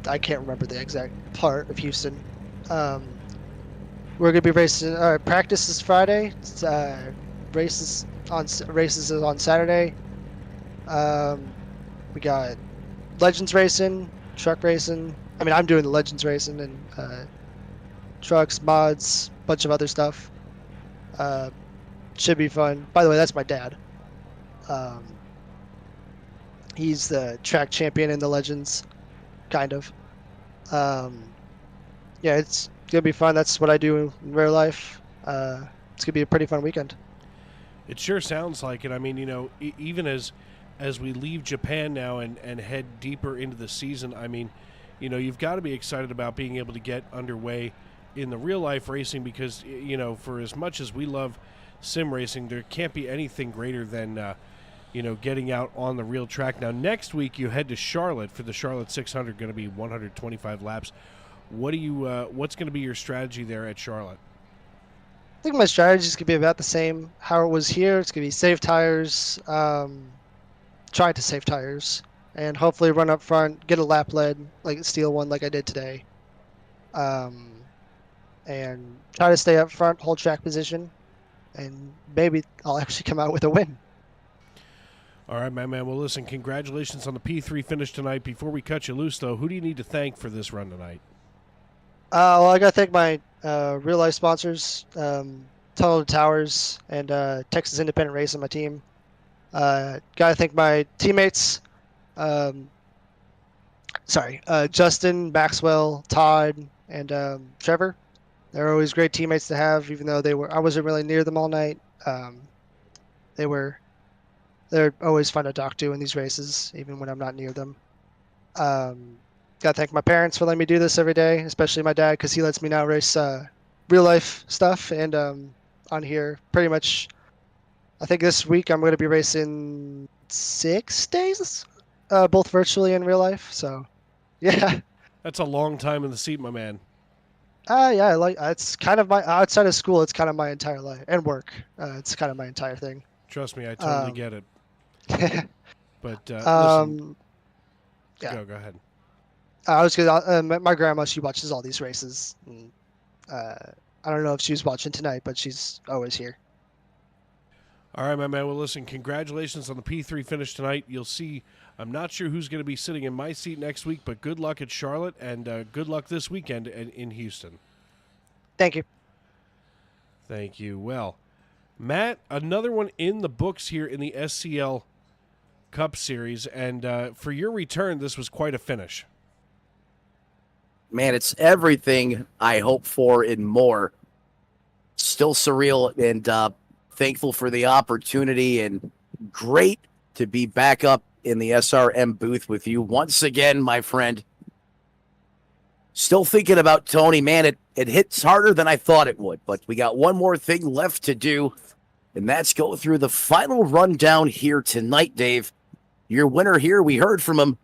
I can't remember the exact part of Houston. We're going to be racing. Practice is Friday. Races is on Saturday. We got Legends Racing, Truck Racing. I mean, I'm doing the Legends Racing and trucks, mods, bunch of other stuff. Should be fun. By the way, that's my dad. He's the track champion in the Legends, kind of. Yeah, it's gonna be fun. That's what I do in real life. It's gonna be a pretty fun weekend. It sure sounds like it. I mean, even as we leave Japan now and head deeper into the season, I mean, you've got to be excited about being able to get underway in the real life racing because, for as much as we love sim racing, there can't be anything greater than, getting out on the real track. Now, next week you head to Charlotte for the Charlotte 600, going to be 125 laps. What's going to be your strategy there at Charlotte? I think my strategy is going to be about the same how it was here. It's going to be save tires, try to save tires, and hopefully run up front, get a lap lead, steal one like I did today. And try to stay up front, hold track position, and maybe I'll actually come out with a win. All right, my man. Well, listen, congratulations on the P3 finish tonight. Before we cut you loose, though, who do you need to thank for this run tonight? Well, I got to thank my real life sponsors, Tunnel to Towers and Texas Independent Racing, my team. Got to thank my teammates. Justin, Maxwell, Todd, and Trevor. They're always great teammates to have, even though I wasn't really near them all night. They're always fun to talk to in these races, even when I'm not near them. Got to thank my parents for letting me do this every day, especially my dad, because he lets me now race real life stuff. And on here, pretty much, I think this week I'm going to be racing 6 days, both virtually and real life. So, yeah. That's a long time in the seat, my man. Yeah, it's kind of my outside of school. It's kind of my entire life and work. It's kind of my entire thing. Trust me, I totally get it. But yeah. Go ahead. I was gonna. My grandma, she watches all these races. And, I don't know if she's watching tonight, but she's always here. All right, my man. Well, listen, congratulations on the P3 finish tonight. You'll see. I'm not sure who's going to be sitting in my seat next week, but good luck at Charlotte and good luck this weekend in Houston. Thank you. Thank you. Well, Matt, another one in the books here in the SCL Cup Series, and for your return, this was quite a finish. Man, it's everything I hope for and more. Still surreal and thankful for the opportunity, and great to be back up in the SRM booth with you once again, my friend. Still thinking about Tony, man. It hits harder than I thought it would, but we got one more thing left to do, and that's go through the final rundown here tonight, Dave. Your winner here, we heard from him.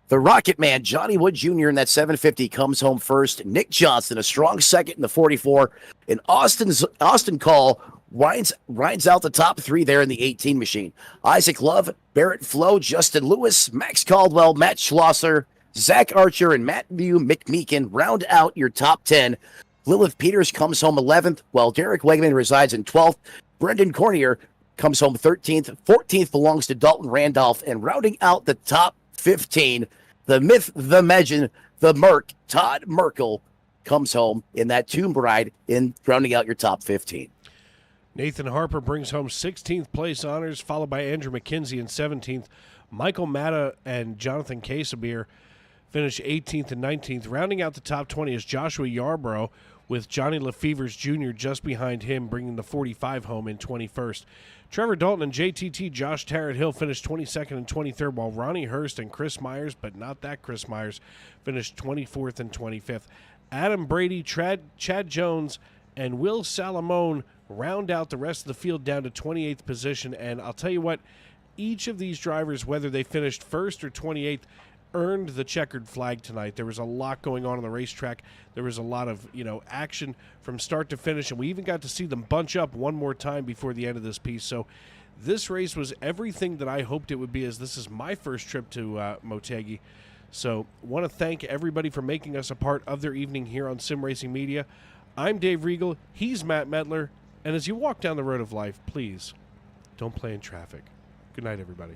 The Rocket Man, Johnny Wood Jr. in that 750 comes home first. Nick Johnson, a strong second in the 44. And Austin Call rides out the top three there in the 18 machine. Isaac Love, Barrett Flo, Justin Lewis, Max Caldwell, Matt Schlosser, Zach Archer, and Matthew McMeekin round out your top 10. Lilith Peters comes home 11th, while Derek Wegman resides in 12th. Brendan Cornier comes home 13th. 14th belongs to Dalton Randolph. And rounding out the top 15, the myth, the legend, the Merc, Todd Merkel comes home in that Tomb Ride in rounding out your top 15. Nathan Harper brings home 16th place honors, followed by Andrew McKenzie in 17th. Michael Matta and Jonathan Casabir finish 18th and 19th. Rounding out the top 20 is Joshua Yarborough, with Johnny Lefevers Jr. just behind him, bringing the 45 home in 21st. Trevor Dalton and JTT Josh Tarrant Hill finished 22nd and 23rd, while Ronnie Hurst and Chris Myers, but not that Chris Myers, finished 24th and 25th. Adam Brady, Chad Jones, and Will Salamone round out the rest of the field down to 28th position. And I'll tell you what, each of these drivers, whether they finished first or 28th, earned the checkered flag tonight. There was a lot going on the racetrack. There was a lot of, action from start to finish, and we even got to see them bunch up one more time before the end of this piece. So this race was everything that I hoped it would be, as this is my first trip to Motegi. So want to thank everybody for making us a part of their evening here on Sim Racing Media. I'm Dave Riegel. He's Matt Metler. And as you walk down the road of life, please don't play in traffic. Good night, everybody.